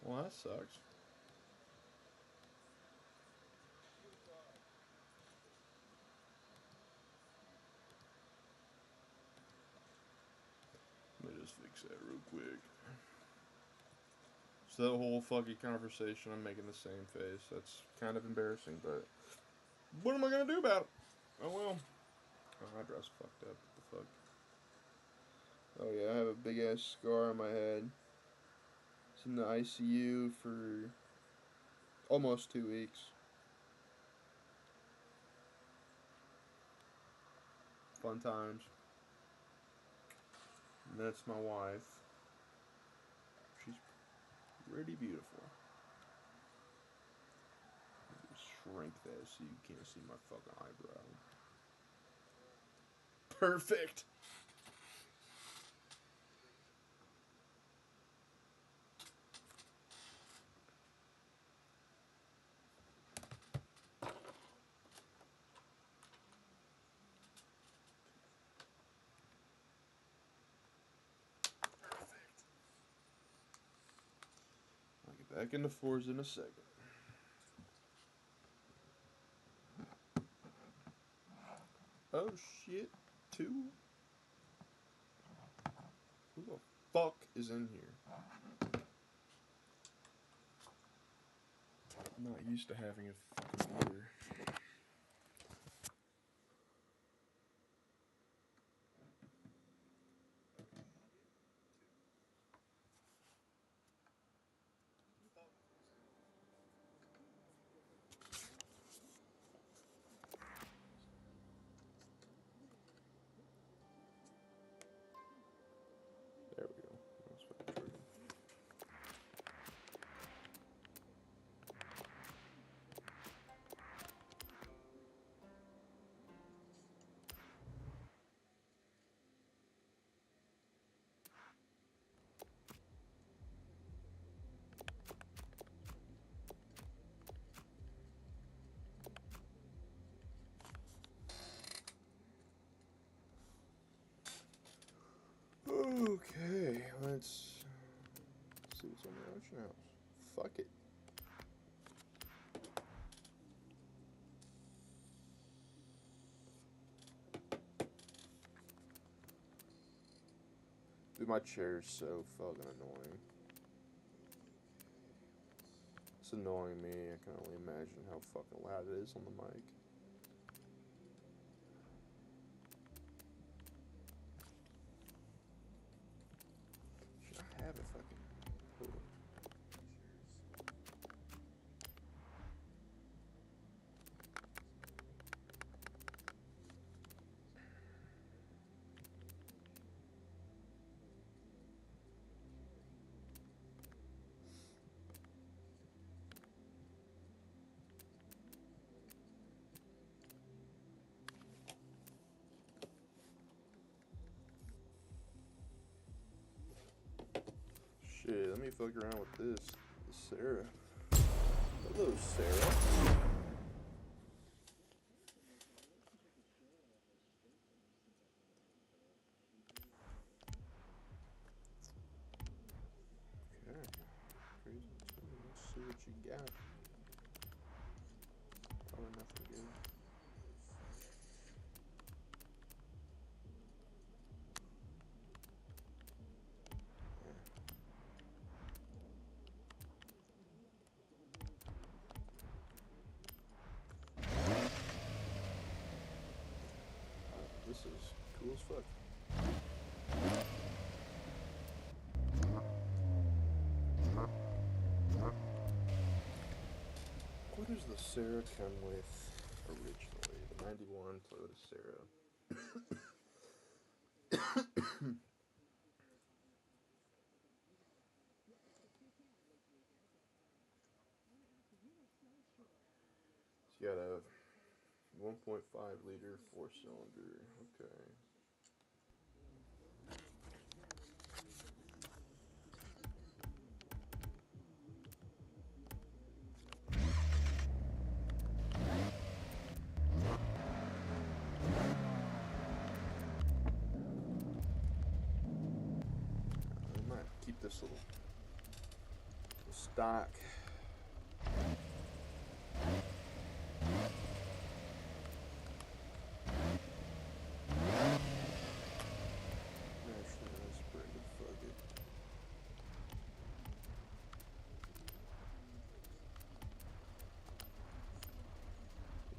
Well, that sucks. Let me just fix that real quick. So that whole fucking conversation, I'm making the same face. That's kind of embarrassing, but what am I gonna do about it? Oh well. Oh, my dress fucked up. What the fuck? Oh yeah, I have a big ass scar on my head. It's in the ICU for almost 2 weeks. Fun times. And that's my wife. She's pretty beautiful. Shrink that so you can't see my fucking eyebrow. Perfect. I'll get back into Forza in a second. Oh shit. 2? Who the fuck is in here? I'm not used to having a fucking mother. There we go. That's what I'm Okay, let's see what's on the auction house. Fuck it. Dude, my chair is so fucking annoying. It's annoying me. I can only imagine how fucking loud it is on the mic. Should I have it fucking... Hold on. Shit, let me fuck around with this. Sarah. Hello, Sarah. Okay. Crazy too. Let's see what you got. Probably nothing good. This is cool as fuck. What does the Sarah come with originally? The 91 Toyota Sarah. It's got a 1.5-liter 4-cylinder. Okay. I might keep this little stock. Actually, that's pretty good. Fuck it.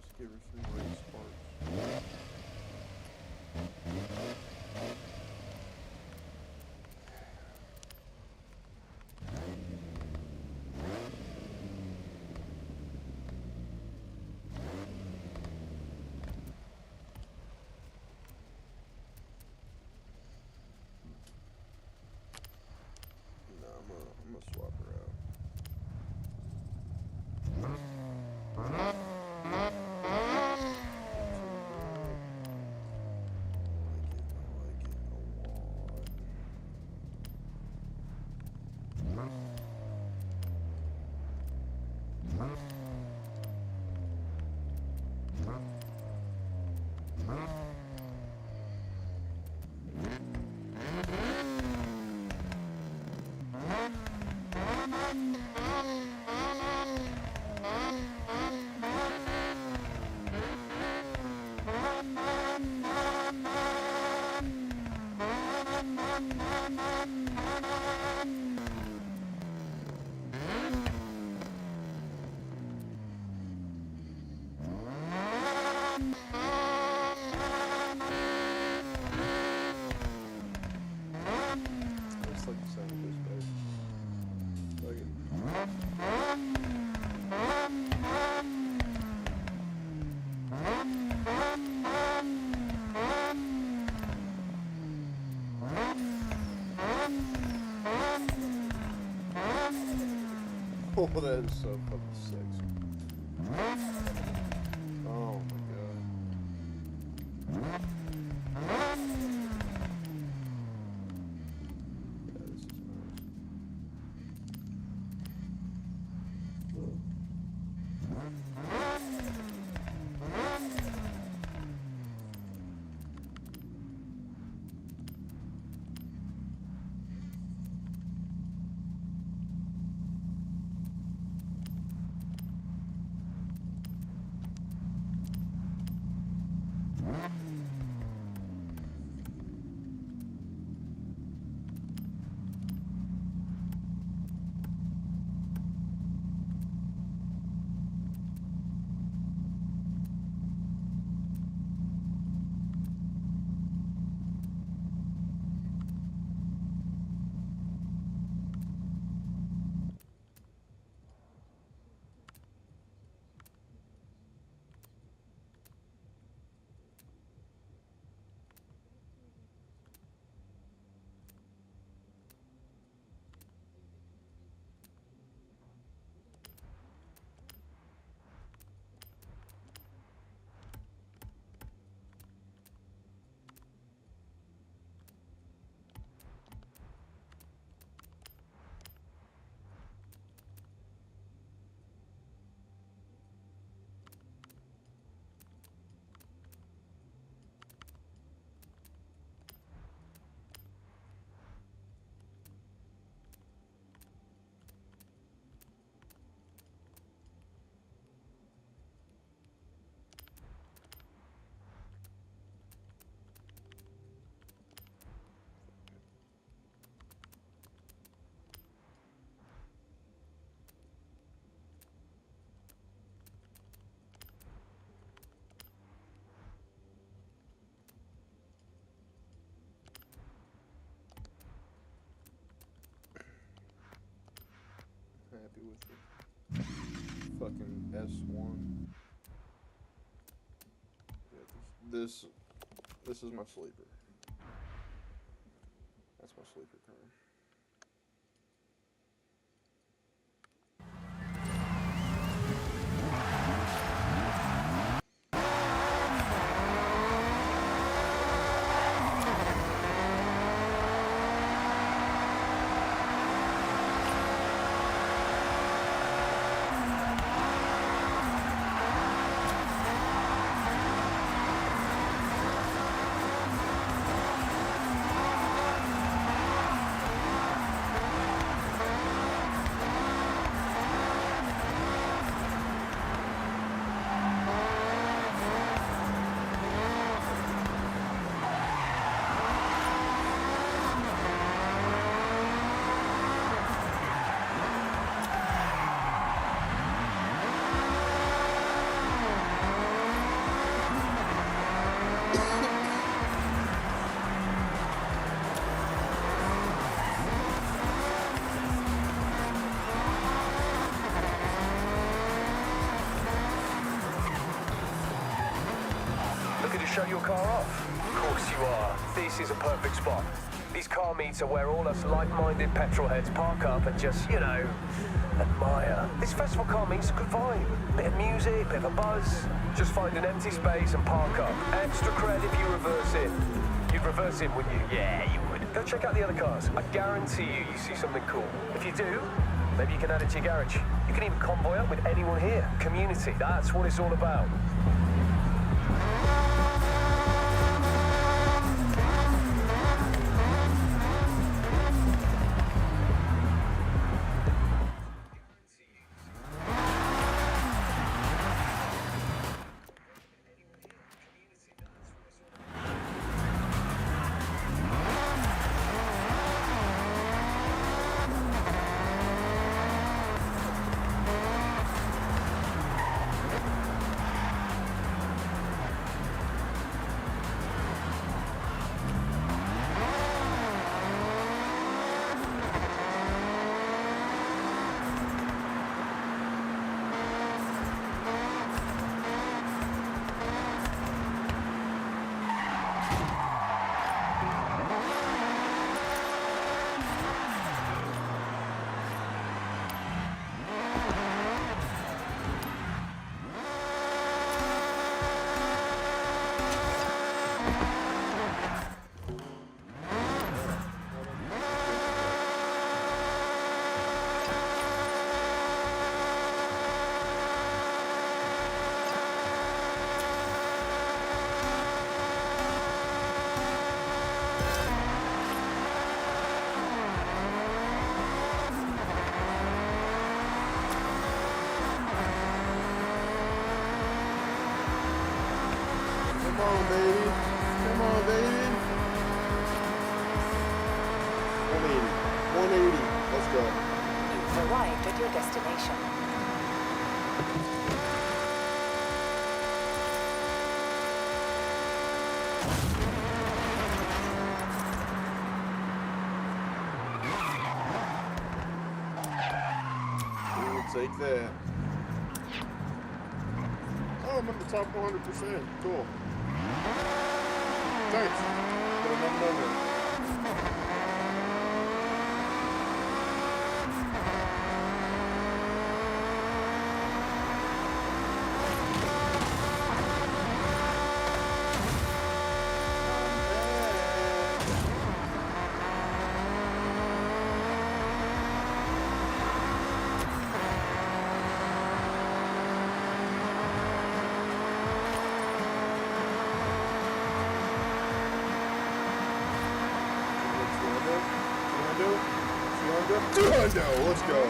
Just give her some race parts. No, I'm gonna swap her out. It's like the sound of this baby. Like it. Oh, that is so fucking sexy. Oh my god. Yeah, this is nice. do with it. Fucking S1. Yeah, this is my sleeper. That's my sleeper car. Show your car off? Of course you are. This is a perfect spot. These car meets are where all us like-minded petrol heads park up and just, you know, admire. This festival car meets a good vibe. Bit of music, bit of a buzz. Just find an empty space and park up. Extra cred if you reverse in. You'd reverse in, wouldn't you? Yeah, you would. Go check out the other cars. I guarantee you see something cool. If you do, maybe you can add it to your garage. You can even convoy up with anyone here. Community, that's what it's all about. Come on, baby. Come on, baby. 180. 180. Let's go. You've arrived at your destination. We'll take that. Oh, I'm on the top 100%. Cool. Thanks. Put another number. Let's go.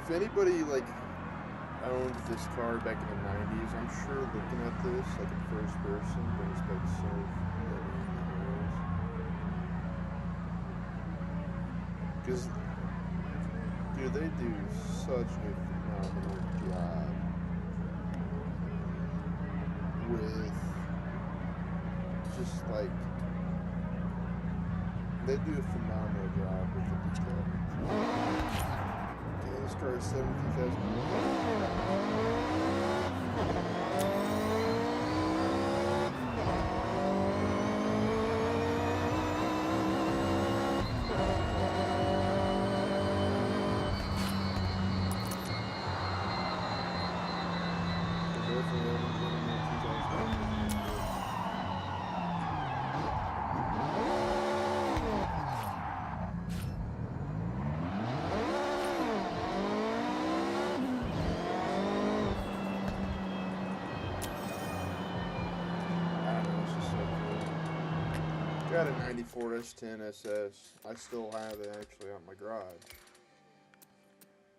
if anybody like owned this car back in the 90s, I'm sure looking at this like in first person brings back so many memories. Because, dude, they do such a phenomenal job with just like, they do a phenomenal job with the detail. Okay, this car is 72,000. Got a 94 S10 SS. I still have it actually on my garage.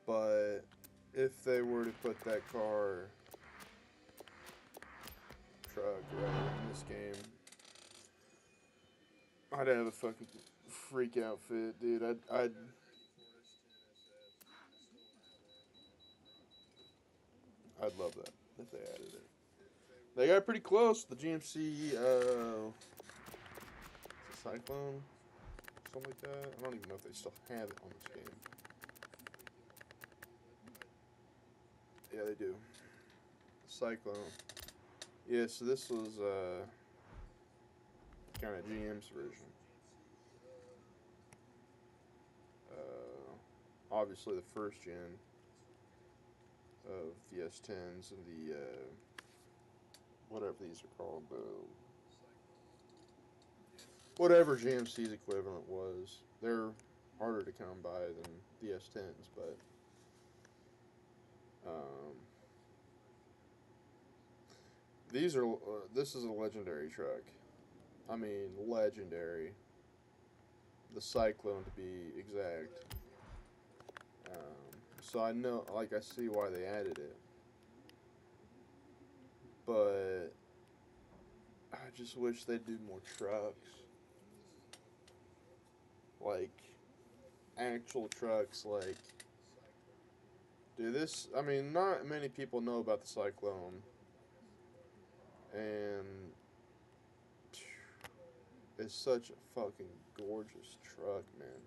But if they were to put that truck in this game, I'd have a fucking freak outfit, dude. I'd love that if they added it. They got pretty close. The GMC, Cyclone, something like that. I don't even know if they still have it on this game. Yeah, they do. Cyclone. Yeah, so this was kind of GM's version. Obviously, the first gen of the S10s and the whatever these are called, whatever GMC's equivalent was. They're harder to come by than the S10s, but these are. This is a legendary truck. I mean, legendary. The Cyclone, to be exact. So I know, like, I see why they added it, but I just wish they'd do more trucks. Like, actual trucks, like, dude, this, I mean, not many people know about the Cyclone, and it's such a fucking gorgeous truck, man.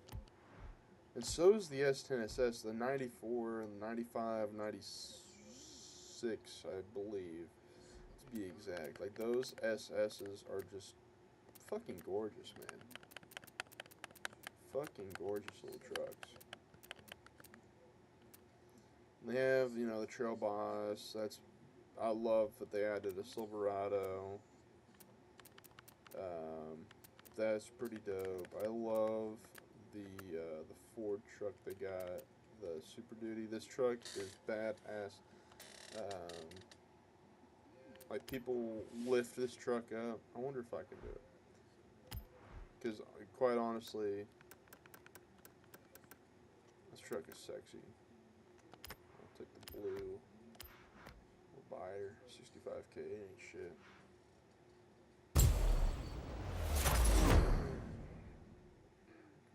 And so is the S10SS, the 94 and 95, 96, I believe, to be exact. Like, those SS's are just fucking gorgeous, man. Fucking gorgeous little trucks. They have, you know, the Trail Boss. I love that they added a Silverado. That's pretty dope. I love the Ford truck they got, the Super Duty. This truck is badass. Like, people lift this truck up. I wonder if I can do it. Because, quite honestly, this truck is sexy. I'll take the blue. We'll buy her. 65K ain't shit.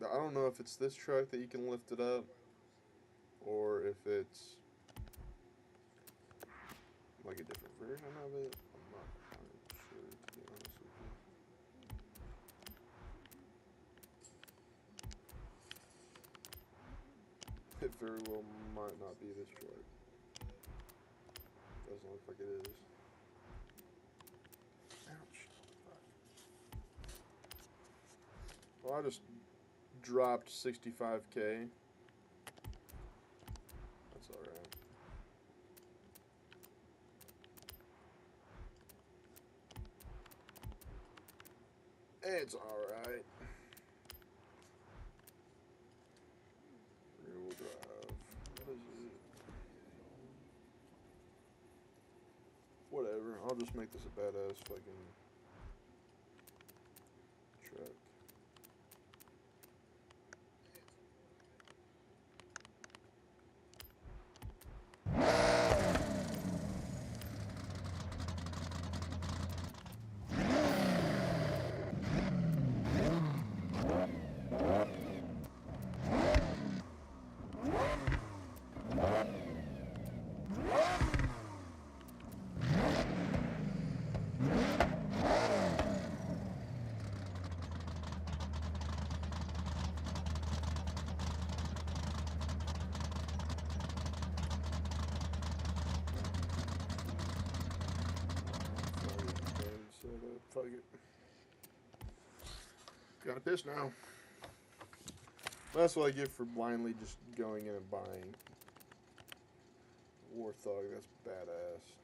I don't know if it's this truck that you can lift it up, or if it's like a different version of it. I'm not 100% sure, to be honest with you. It very well might not be this truck. Doesn't look like it is. Ouch. Well, I just dropped 65K. That's alright. It's alright. Rear wheel drive. What is it? Whatever. I'll just make this a badass fucking truck. Fuck it. Gotta piss now. That's what I get for blindly just going in and buying. Warthog, that's badass.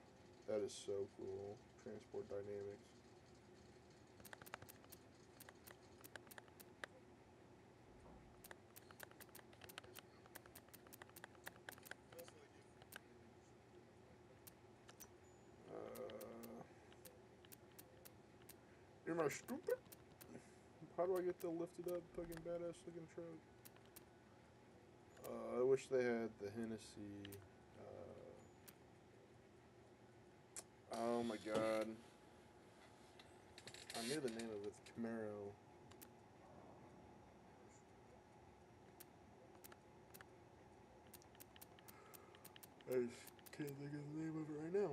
That is so cool. Transport dynamics. You're my stupid. How do I get the lifted up fucking badass looking truck? I wish they had the Hennessy. Oh my god. I knew the name of it. Camaro. I just can't think of the name of it right now.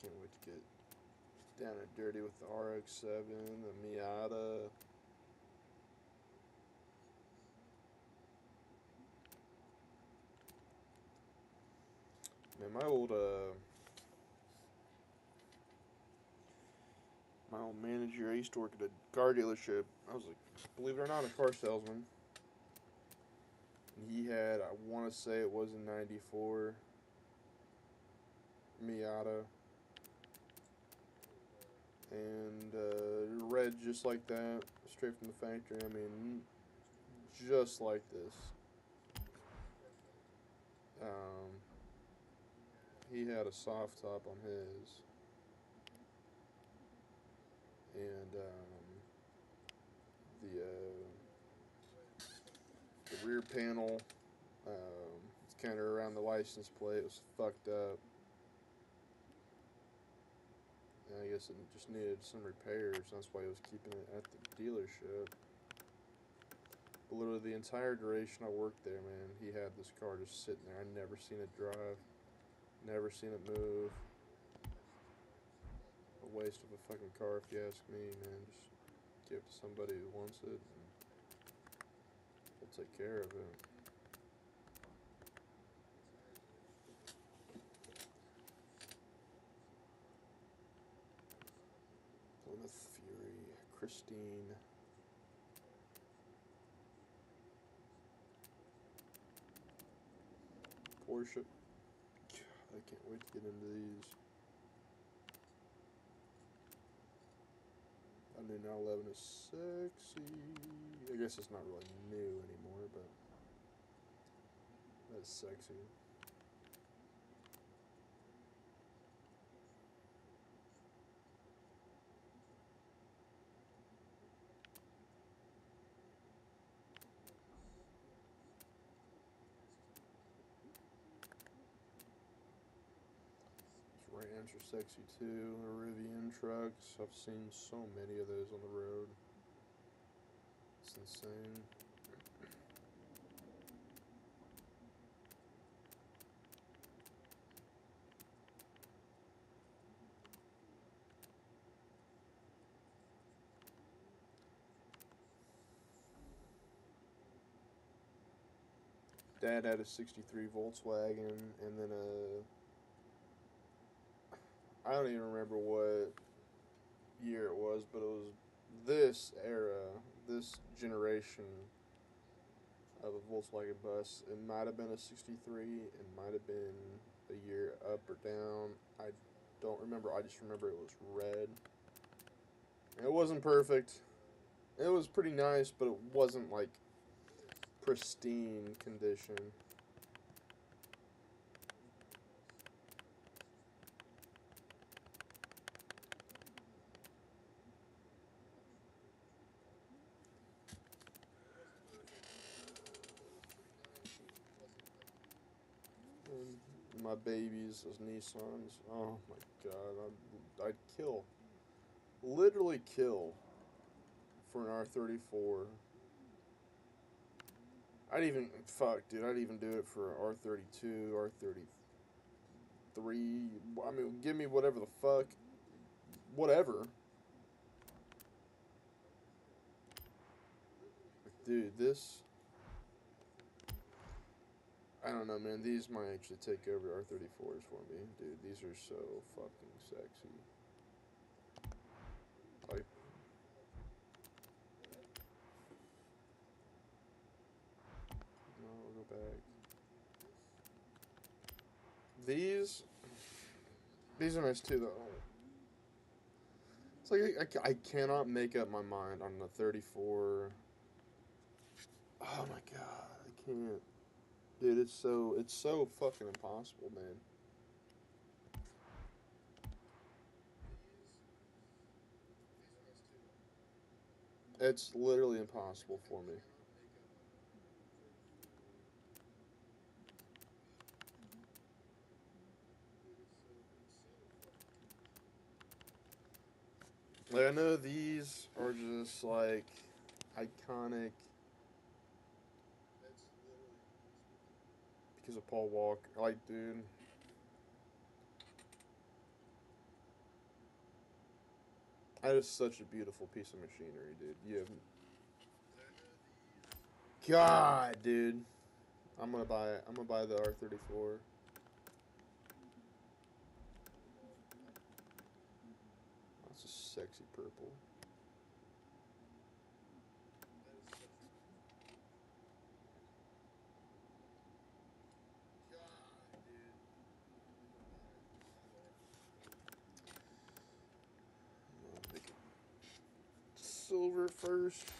Can't wait to get down and dirty with the RX-7, the Miata. Man, my old manager, I used to work at a car dealership. I was like, believe it or not, a car salesman. And he had, I want to say it was a '94 Miata. And red just like that, straight from the factory. I mean, just like this. He had a soft top on his, and the rear panel, it's kind of around the license plate, was fucked up. And I guess it just needed some repairs. That's why he was keeping it at the dealership. But literally the entire duration I worked there, man, he had this car just sitting there. I never seen it drive, never seen it move. A waste of a fucking car, if you ask me, man. Just give it to somebody who wants it, and we'll take care of it. Plymouth Fury, Christine. Porsche. I can't wait to get into these. I knew 911 is sexy. I guess it's not really new anymore, but that's sexy. Rams are sexy too. The Rivian trucks. I've seen so many of those on the road. It's insane. Dad had a '63 Volkswagen, and then I don't even remember what year it was, but it was this era, this generation of a Volkswagen bus. It might have been a '63. It might have been a year up or down. I don't remember. I just remember it was red. It wasn't perfect. It was pretty nice, but it wasn't like pristine condition. And my babies, those Nissans. Oh my god, I'd kill, literally kill, for an R34. I'd even do it for an R32, R30. 3. I mean, give me whatever the fuck. Whatever. Dude, this... I don't know, man. These might actually take over R34s for me. Dude, these are so fucking sexy. Like... No, I'll go back. These are nice too, though. It's like I cannot make up my mind on the 34. Oh my god, I can't. Dude, it's so fucking impossible, man. It's literally impossible for me. Like, I know these are just, like, iconic because of Paul Walker. Like, dude. That is such a beautiful piece of machinery, dude. You have... God, dude. I'm gonna buy it. I'm gonna buy the R34. That's a sexy purple. Silver first.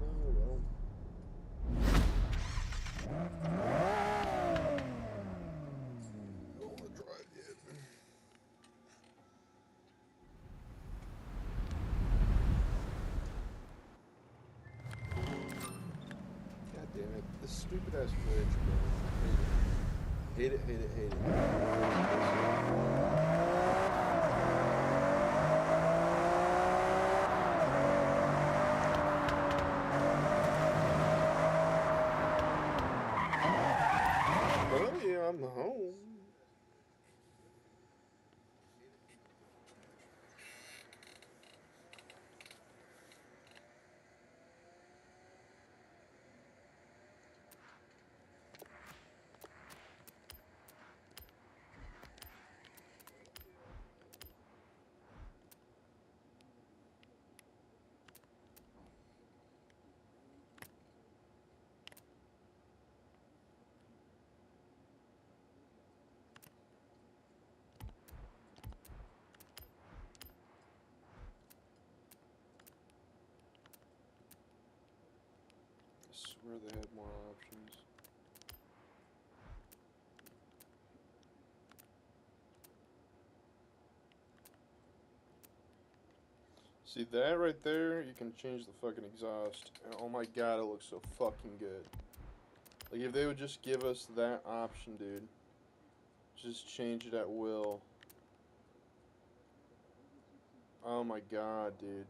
Oh well. I don't want to drive yet. God damn it. This stupid ass glitch, bro. Hate it. Hate it, hate it, hate it. Oh yeah, I'm home. I swear they had more options. See that right there? You can change the fucking exhaust. And oh my god, it looks so fucking good. Like, if they would just give us that option, dude. Just change it at will. Oh my god, dude.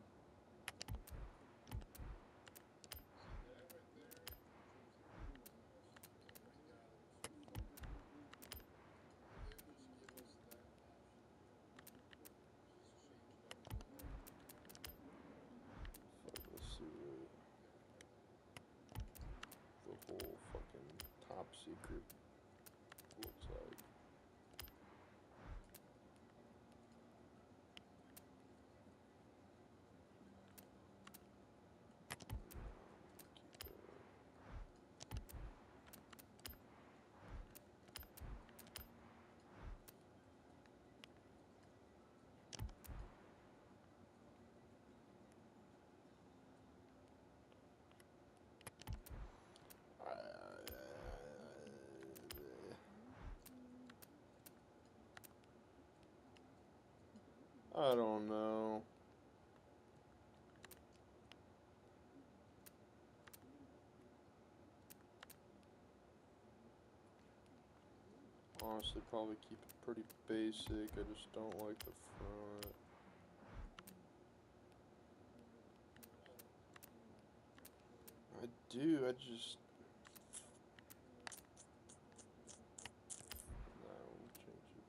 Fuck, let's see what the whole fucking top secret looks like. I don't know. honestly probably keep it pretty basic. I just don't like the front. I do, I just... No, we'll change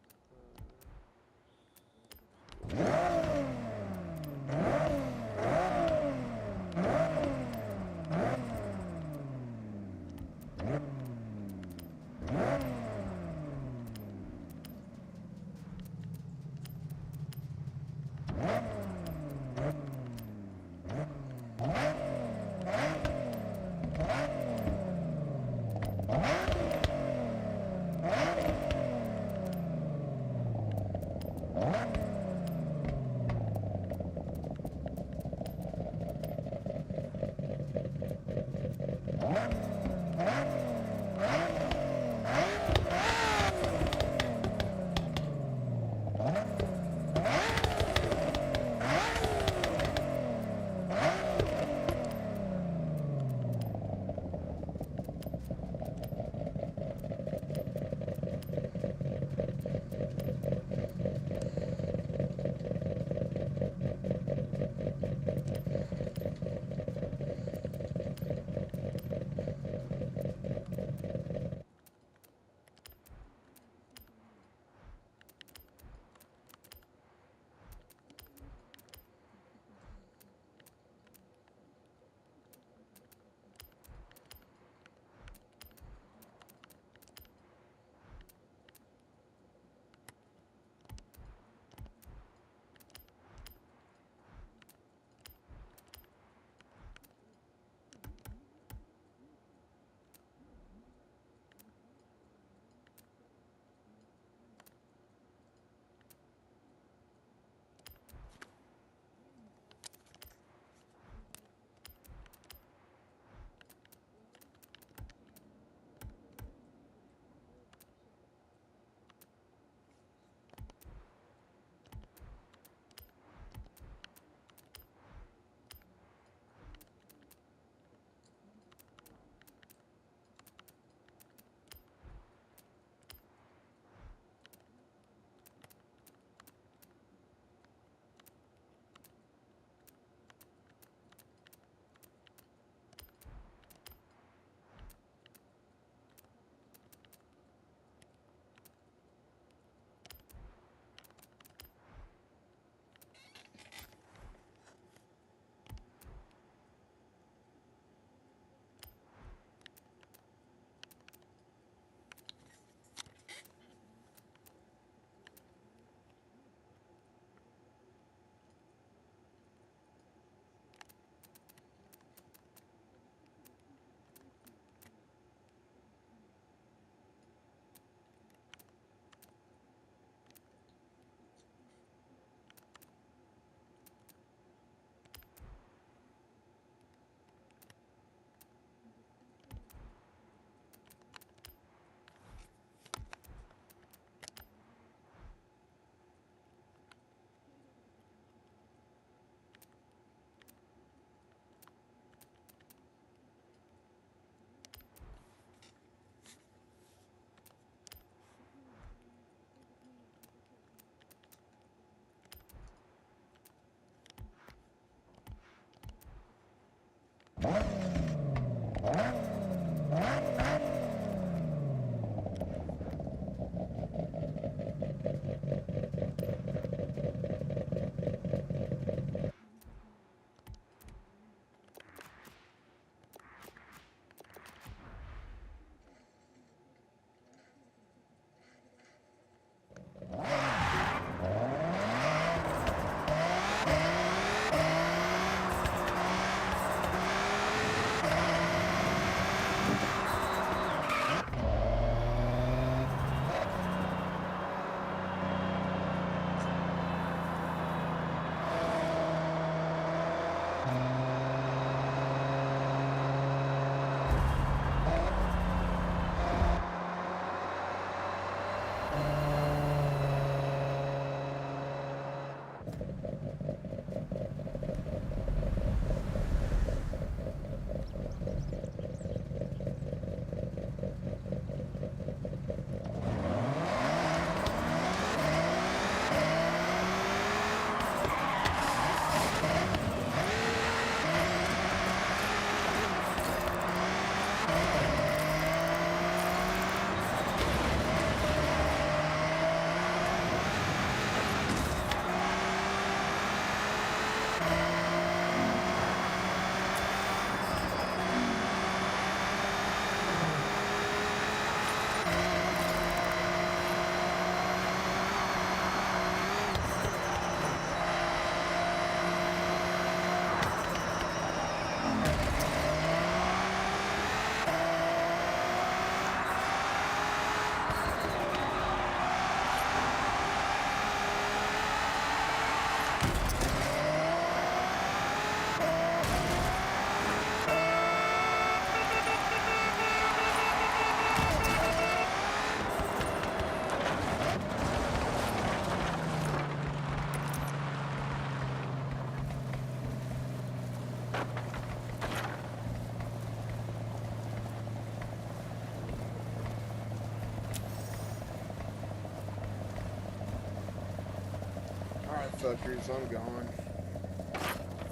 Alright, fuckers, I'm gone.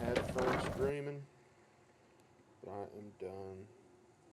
Had fun screaming, but I am done.